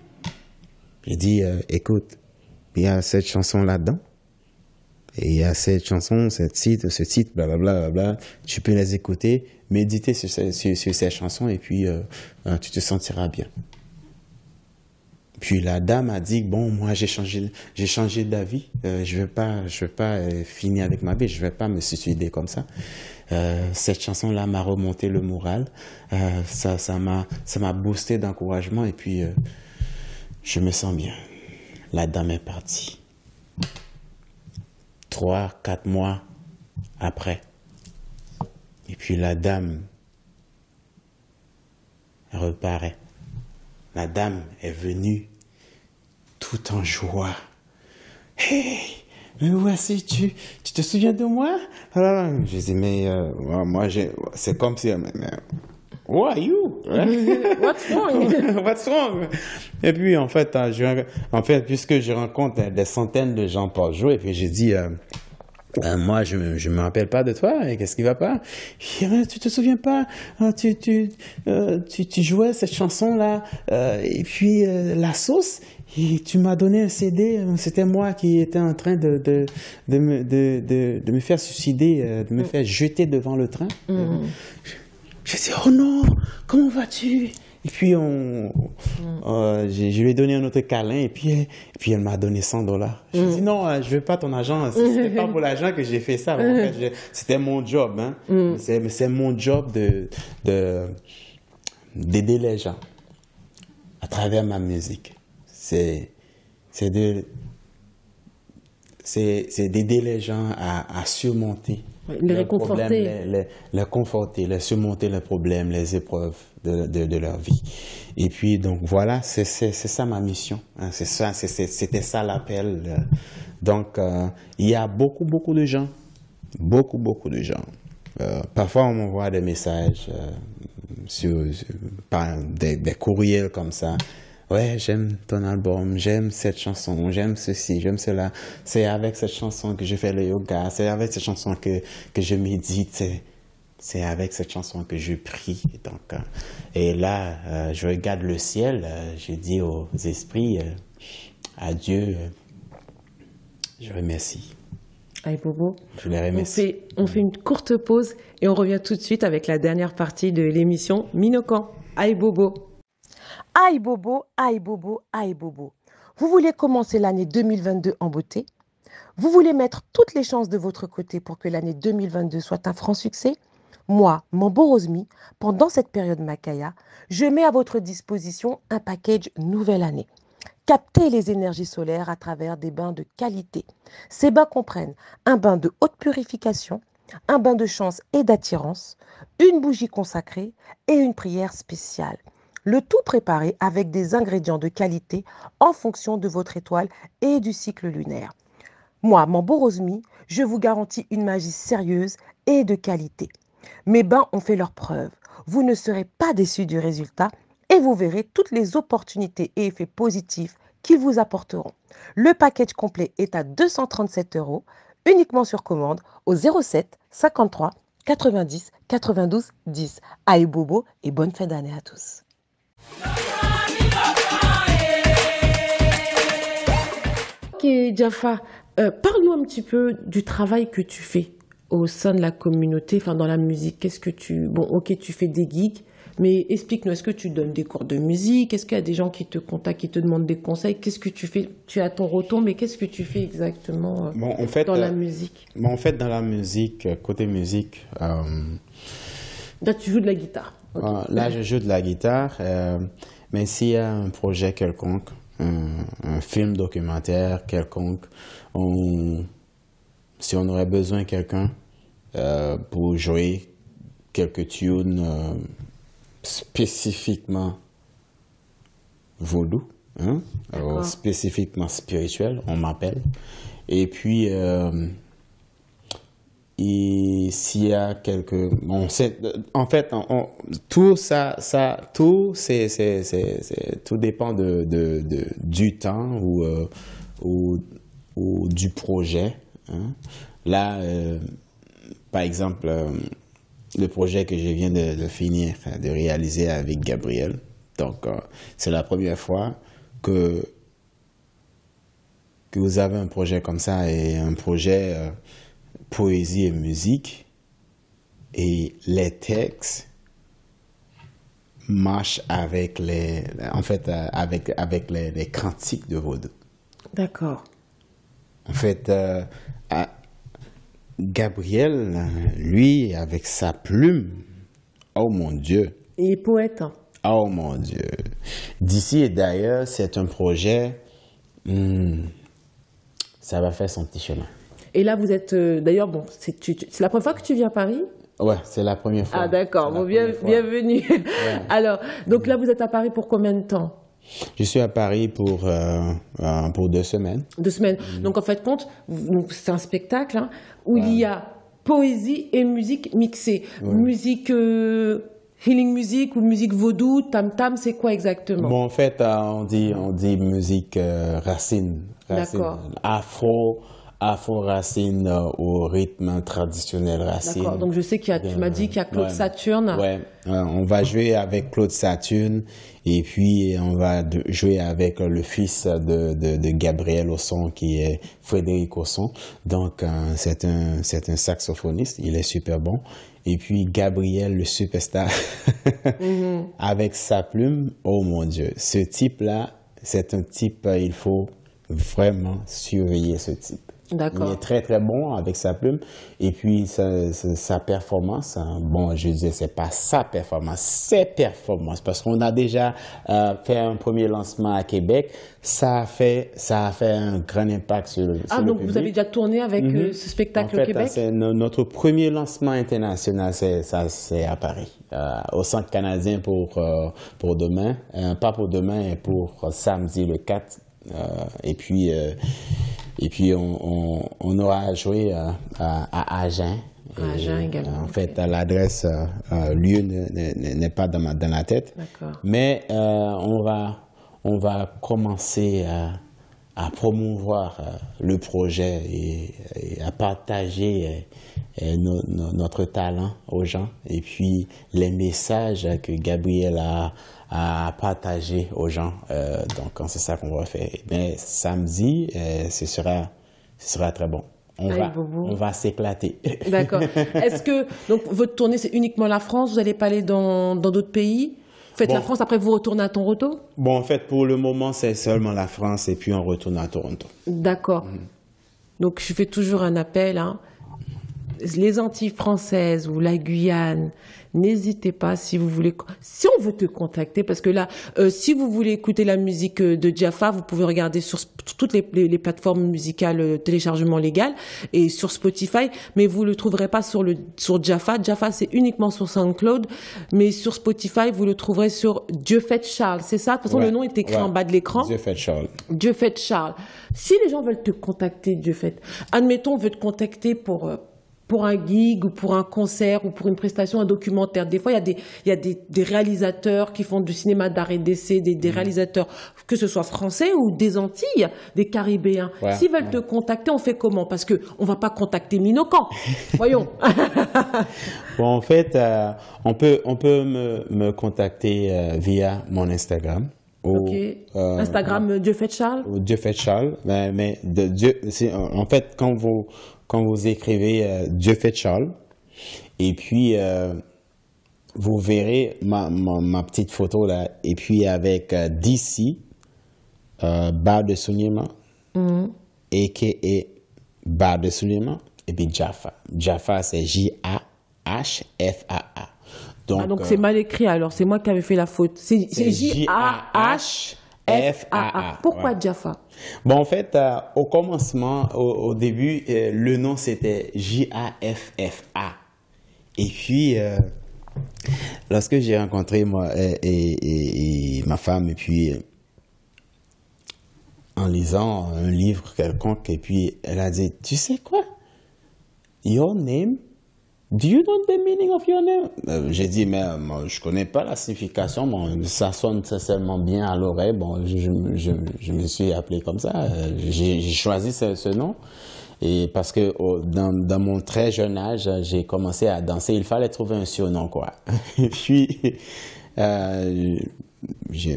J'ai dit, écoute, il y a cette chanson là-dedans. Et il y a cette chanson, ce titre, blablabla, bla, tu peux les écouter, méditer sur ces chansons et puis tu te sentiras bien. Puis la dame a dit, bon, moi j'ai changé d'avis, je veux pas finir avec ma vie, je vais pas me suicider comme ça. Cette chanson-là m'a remonté le moral, ça m'a boosté d'encouragement et puis je me sens bien. La dame est partie. 3-4 mois après. Et puis la dame reparaît. La dame est venue tout en joie. Hey, mais voici, tu te souviens de moi? Je dis, mais moi, c'est comme si... Who are you? What's wrong? What's wrong? Et puis, en fait, puisque je rencontre des centaines de gens par jour, et puis j'ai dit, moi, je me rappelle pas de toi, et qu'est-ce qui va pas? Tu te souviens pas? Tu jouais cette chanson-là, et puis la sauce, et tu m'as donné un CD, c'était moi qui étais en train de me faire suicider, de me faire jeter devant le train. Je dis, oh non, comment vas-tu? Et puis, je lui ai donné un autre câlin et puis elle m'a donné $100. Je lui ai dit, non, je veux pas ton argent. C'était pas pour l'argent que j'ai fait ça. En fait, c'était mon job. Hein. C'est mon job d'aider les gens à travers ma musique. C'est d'aider les gens à surmonter les réconforter, les conforter, les surmonter les problèmes, les épreuves de leur vie. Et puis donc voilà, c'est ça ma mission. Hein, c'était ça l'appel. Donc il y a beaucoup de gens, beaucoup de gens. Parfois on m'envoie des messages par des courriels comme ça. Ouais, j'aime ton album, j'aime cette chanson, j'aime ceci, j'aime cela. C'est avec cette chanson que je fais le yoga, c'est avec cette chanson que je médite, c'est avec cette chanson que je prie. Donc, et là, je regarde le ciel, je dis aux esprits, à Dieu, je remercie. Aïe Bobo, je les remercie. On fait une courte pause et on revient tout de suite avec la dernière partie de l'émission Minokan. Aïe Bobo. Aïe Bobo, aïe Bobo, aïe Bobo. Vous voulez commencer l'année 2022 en beauté? Vous voulez mettre toutes les chances de votre côté pour que l'année 2022 soit un franc succès? Moi, Mambo Rosmy, pendant cette période Makaya, je mets à votre disposition un package nouvelle année. Captez les énergies solaires à travers des bains de qualité. Ces bains comprennent un bain de haute purification, un bain de chance et d'attirance, une bougie consacrée et une prière spéciale. Le tout préparé avec des ingrédients de qualité en fonction de votre étoile et du cycle lunaire. Moi, Mambo Rosmy, je vous garantis une magie sérieuse et de qualité. Mes bains ont fait leur preuve. Vous ne serez pas déçus du résultat et vous verrez toutes les opportunités et effets positifs qu'ils vous apporteront. Le package complet est à 237 €, uniquement sur commande au 07 53 90 92 10. Aïe Bobo et bonne fin d'année à tous. Ok, Jaffa, parle-nous un petit peu du travail que tu fais au sein de la communauté, enfin dans la musique. Qu'est-ce que tu... Bon, ok, tu fais des gigs, mais explique-nous, est-ce que tu donnes des cours de musique? Est-ce qu'il y a des gens qui te contactent, qui te demandent des conseils? Qu'est-ce que tu fais? Tu as ton retour, mais qu'est-ce que tu fais exactement dans la musique? En fait, dans la musique, côté musique... Là, tu joues de la guitare. Okay. Là, je joue de la guitare, mais s'il y a un projet quelconque, un film documentaire quelconque, si on aurait besoin de quelqu'un pour jouer quelques tunes spécifiquement vaudou, hein, spécifiquement spirituel, on m'appelle. Et puis... et s'il y a quelques... Bon, en fait, tout tout dépend du temps ou du projet. Hein. Là, par exemple, le projet que je viens de finir, de réaliser avec Gabriel. Donc, c'est la première fois que vous avez un projet comme ça et un projet... poésie et musique, et les textes marchent avec les cantiques de vaudou. D'accord. En fait, Gabriel, lui, avec sa plume, oh mon Dieu. Il est poète. Oh mon Dieu. D'ici et d'ailleurs, c'est un projet, ça va faire son petit chemin. Et là, vous êtes... D'ailleurs, bon, c'est la première fois que tu viens à Paris? Ouais, c'est la première fois. Ah d'accord, bon, bienvenue. Ouais. Alors, donc là, vous êtes à Paris pour combien de temps? Je suis à Paris pour 2 semaines. 2 semaines. Donc, en fait, c'est un spectacle hein, où il y a poésie et musique mixée. Musique... healing music ou musique vaudou, tam-tam, c'est quoi exactement? Bon, en fait, on dit musique racine. D'accord. Afro-racine au rythme traditionnel racine. D'accord, donc je sais tu m'as dit qu'il y a Claude Saturne. Ouais, on va jouer avec Claude Saturne et puis on va jouer avec le fils de Gabriel Osson qui est Frédéric Osson. Donc c'est un saxophoniste, il est super bon. Et puis Gabriel, le superstar, avec sa plume, oh mon Dieu, ce type-là, c'est un type, il faut vraiment surveiller ce type. D'accord. Il est très très bon avec sa plume et puis sa performance, hein, bon je disais c'est pas sa performance, ses performances parce qu'on a déjà fait un premier lancement à Québec, ça a fait un grand impact sur le donc public. vous avez déjà tourné avec ce spectacle En fait, au Québec? c'est notre premier lancement international, c'est à Paris, au Centre canadien pour demain, pas pour demain, mais pour samedi le 4. Et puis on aura joué à Agen. Agen également. En fait, l'adresse lieu n'est pas dans la tête. D'accord. Mais on va commencer à promouvoir le projet et à partager notre talent aux gens et puis les messages que Gabriel a partagés aux gens. Donc, c'est ça qu'on va faire. Mais samedi, ce sera très bon. On va s'éclater. D'accord. Est-ce que donc votre tournée, c'est uniquement la France? Vous n'allez pas aller dans d'autres pays? Vous faites la France, après vous retournez à Toronto? Bon, en fait, pour le moment, c'est seulement la France et puis on retourne à Toronto. D'accord. Donc, je fais toujours un appel, hein. Les Antilles françaises ou la Guyane, n'hésitez pas si vous voulez, si on veut te contacter, parce que là, si vous voulez écouter la musique de Jaffa, vous pouvez regarder sur toutes les plateformes musicales téléchargement légal et sur Spotify, mais vous le trouverez pas sur Jaffa. Jaffa, c'est uniquement sur SoundCloud, mais sur Spotify, vous le trouverez sur Dieu fait Charles. C'est ça? De toute façon, le nom est écrit en bas de l'écran. Dieu fait Charles. Dieu fait Charles. Si les gens veulent te contacter, Dieu fait, admettons, on veut te contacter pour un gig ou pour un concert ou pour une prestation, un documentaire. Des fois, il y a des réalisateurs qui font du cinéma d'art et d'essai, des réalisateurs, que ce soit français ou des Antilles, des Caribéens. Ouais, S'ils veulent te contacter, on fait comment? Parce que on va pas contacter Minocan. Voyons. Bon, en fait, on peut me contacter via mon Instagram. Instagram Dieu fait Charles. Dieu fait Charles, mais en fait quand vous écrivez Dieu fait Charles et puis vous verrez ma petite photo là et puis avec DC barre de soulignement aka barre de soulignement et puis Jaffa. Jaffa c'est Jahfaa. Donc c'est mal écrit alors, c'est moi qui avais fait la faute. C'est Jahfaa. Pourquoi Jaffa? Bon, en fait, au commencement, au début, le nom c'était Jaffa. Et puis, lorsque j'ai rencontré moi et ma femme, et puis en lisant un livre quelconque, et puis elle a dit, tu sais quoi? Your name? Do you know the meaning of your name? J'ai dit, mais moi, je connais pas la signification. Bon, ça sonne sincèrement bien à l'oreille. Bon, je me suis appelé comme ça. J'ai choisi ce nom. Et parce que dans mon très jeune âge, j'ai commencé à danser. Il fallait trouver un surnom, quoi. Et puis,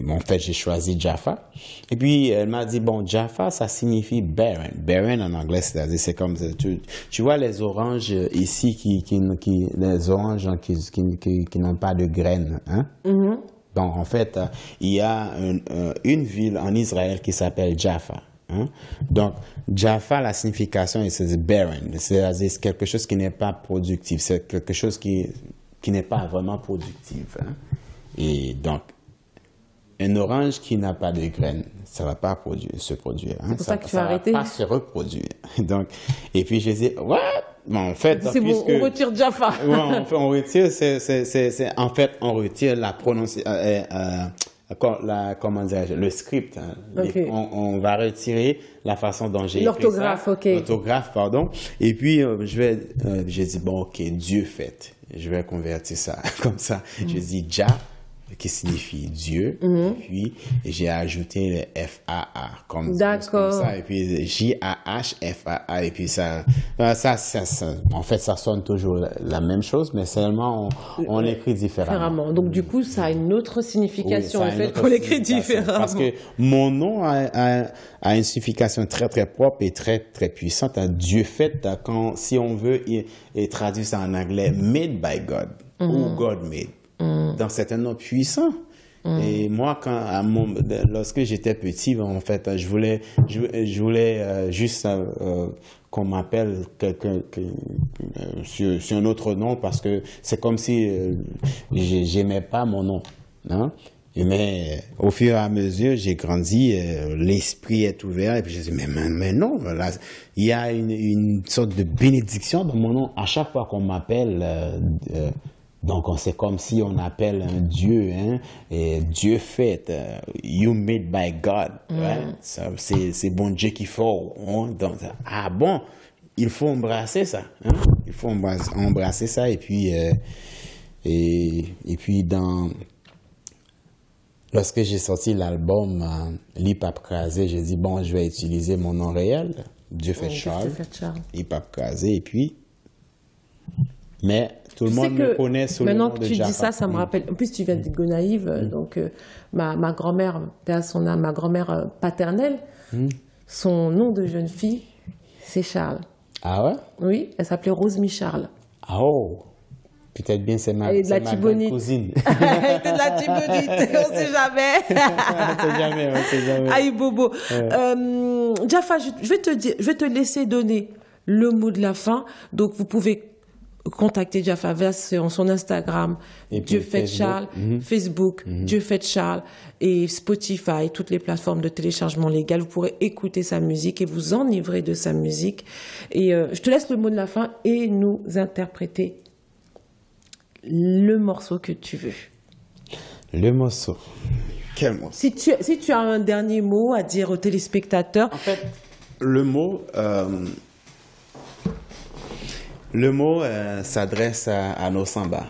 en fait, j'ai choisi Jaffa. Et puis, elle m'a dit, bon, Jaffa, ça signifie barren. Barren en anglais, c'est-à-dire, c'est comme, tu vois les oranges ici, les oranges qui n'ont pas de graines, hein? Donc, en fait, il y a une ville en Israël qui s'appelle Jaffa. Hein? Donc, Jaffa, la signification, c'est barren. C'est-à-dire, c'est quelque chose qui n'est pas productif. C'est quelque chose qui n'est pas vraiment productif. Hein? Et donc, un orange qui n'a pas de graines, ça ne va pas se produire. Hein? C'est pour ça que tu as arrêté. Ça ne va pas se reproduire. Donc, et puis je dis, what? Bon, en fait, c'est bon, on retire Jaffa. On retire, en fait, on retire la prononciation, comment dire, le script. Hein. Okay. On va retirer la façon dont j'ai écrit ça. Ok. L'orthographe, pardon. Et puis, j'ai dit, bon, ok, Dieu fait. Je vais convertir ça comme ça. Je dis, Ja qui signifie Dieu. Et puis, j'ai ajouté le F-A-A comme D'accord. ça. Et puis, J-A-H, F-A-A. Et puis, ça, en fait, ça sonne toujours la même chose, mais seulement on l'écrit différemment. Donc, du coup, ça a une autre signification, Oui, le ça a fait une autre qu'on l'écrit signification. différemment. Parce que mon nom a une signification très, très propre et très, très puissante. Dieu fait, si on veut, et traduire ça en anglais, made by God, ou God made. Donc, c'est un nom puissant. Et moi, lorsque j'étais petit, en fait, je voulais juste qu'on m'appelle quelqu'un sur un autre nom parce que c'est comme si j'aimais pas mon nom. Hein? Mais au fur et à mesure, j'ai grandi, l'esprit est ouvert et puis je dis mais non, là, il y a une sorte de bénédiction dans mon nom à chaque fois qu'on m'appelle. Donc, c'est comme si on appelle un Dieu, hein, et Dieu fait, you made by God, right? C'est bon Dieu qu'il faut. Hein? Donc, bon, il faut embrasser ça, hein? Il faut embrasser ça et puis lorsque j'ai sorti l'album Hip Hop Crasé, j'ai dit bon, je vais utiliser mon nom réel, Dieu fait Charles, Hip Hop Crasé, et puis mais tout le monde me connaît sous le nom de Jaffa. Maintenant que tu dis ça, ça me rappelle. En plus, tu viens de Gonaïves, donc ma grand-mère, paix à son âme, ma grand-mère paternelle, son nom de jeune fille, c'est Charles. Ah ouais? Oui, elle s'appelait Rose Charles. Oh, peut-être bien c'est ma cousine. Elle était de la Tibonite, on ne sait jamais. On sait jamais. Aïe Bobo. Jaffa, je vais te laisser donner le mot de la fin. Donc, vous pouvez contacter Jaffa Verse sur son Instagram, Dieu fait Charles, Facebook, Dieu fait Charles, et Spotify, toutes les plateformes de téléchargement légal. Vous pourrez écouter sa musique et vous enivrer de sa musique. Et je te laisse le mot de la fin et nous interpréter le morceau que tu veux. Le morceau. Quel morceau? Si tu as un dernier mot à dire aux téléspectateurs. En fait, le mot s'adresse à nos sambas.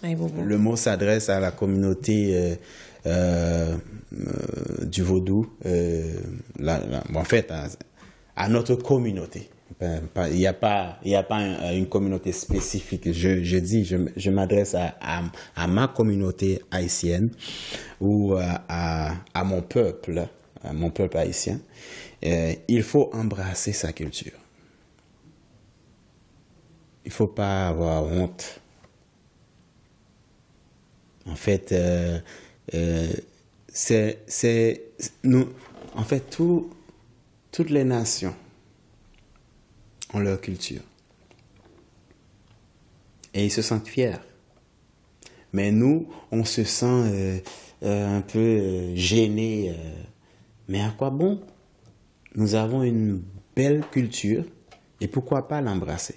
Le mot s'adresse à la communauté du vaudou, en fait, à notre communauté. Il n'y a pas une communauté spécifique. Je m'adresse à ma communauté haïtienne ou à mon peuple haïtien. Il faut embrasser sa culture. Il ne faut pas avoir honte. En fait, en fait, toutes les nations ont leur culture. Et ils se sentent fiers. Mais nous, on se sent un peu gênés. Mais à quoi bon? Nous avons une belle culture et pourquoi pas l'embrasser?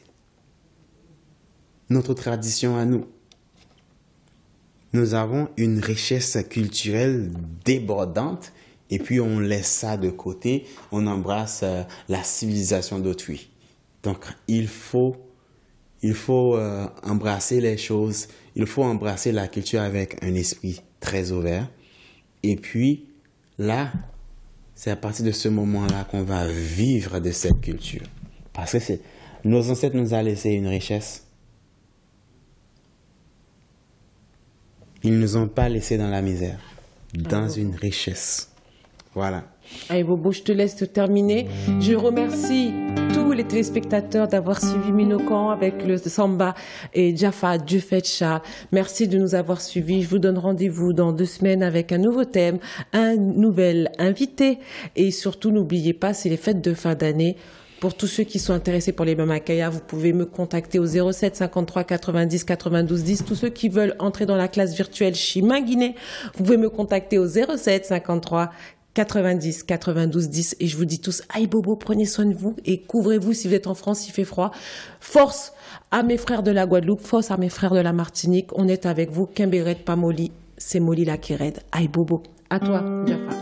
Notre tradition à nous. Nous avons une richesse culturelle débordante et puis on laisse ça de côté, on embrasse la civilisation d'autrui. Donc il faut embrasser les choses, il faut embrasser la culture avec un esprit très ouvert. Et puis là, c'est à partir de ce moment-là qu'on va vivre de cette culture. Parce que nos ancêtres nous ont laissé une richesse. Ils ne nous ont pas laissés dans la misère, dans une richesse. Voilà. Allez Bobo, je te laisse te terminer. Je remercie tous les téléspectateurs d'avoir suivi Minokan avec le Samba et Jaffa, Dieu fait Charles. Merci de nous avoir suivis. Je vous donne rendez-vous dans 2 semaines avec un nouveau thème, un nouvel invité. Et surtout, n'oubliez pas, c'est les fêtes de fin d'année. Pour tous ceux qui sont intéressés pour les Mamakaya, vous pouvez me contacter au 07 53 90 92 10. Tous ceux qui veulent entrer dans la classe virtuelle Chima Guinée, vous pouvez me contacter au 07 53 90 92 10. Et je vous dis tous, aïe Bobo, prenez soin de vous et couvrez-vous si vous êtes en France, il fait froid. Force à mes frères de la Guadeloupe, force à mes frères de la Martinique. On est avec vous. Kimberet, pas Moli, c'est Moli la qui raide. Aïe Bobo. À toi, Jaffa.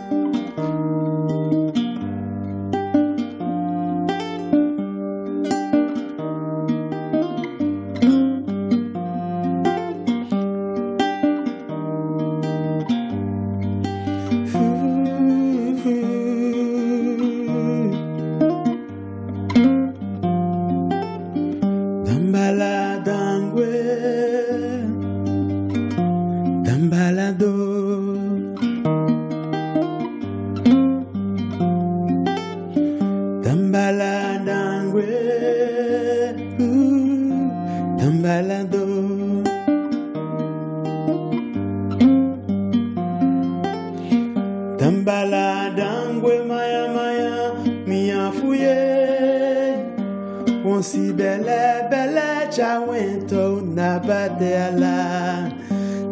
si belle, belle, chawento, nabate ala.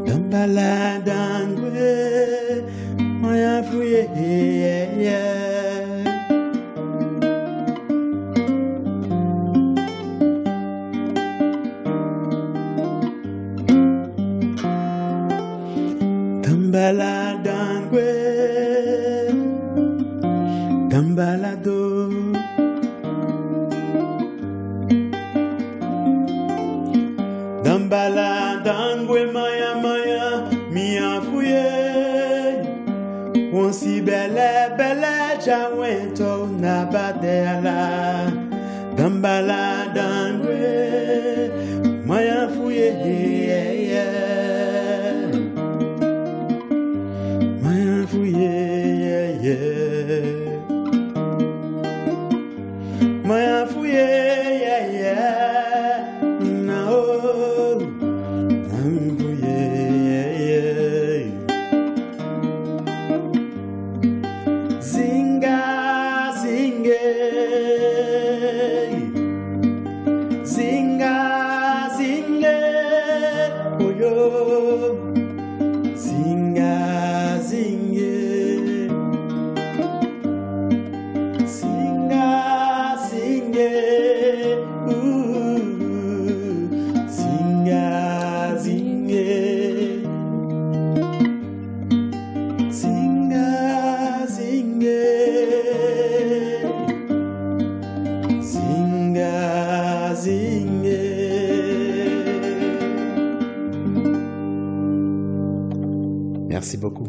Dambala dangwe, moya fuye, Dambala dangwe, dambala do. Dambala dangwe maya maya mia fuye Wonsi belle belle jawento nabade ala Dambala dangwe maya fuye Maya fuye Maya fuye Merci beaucoup.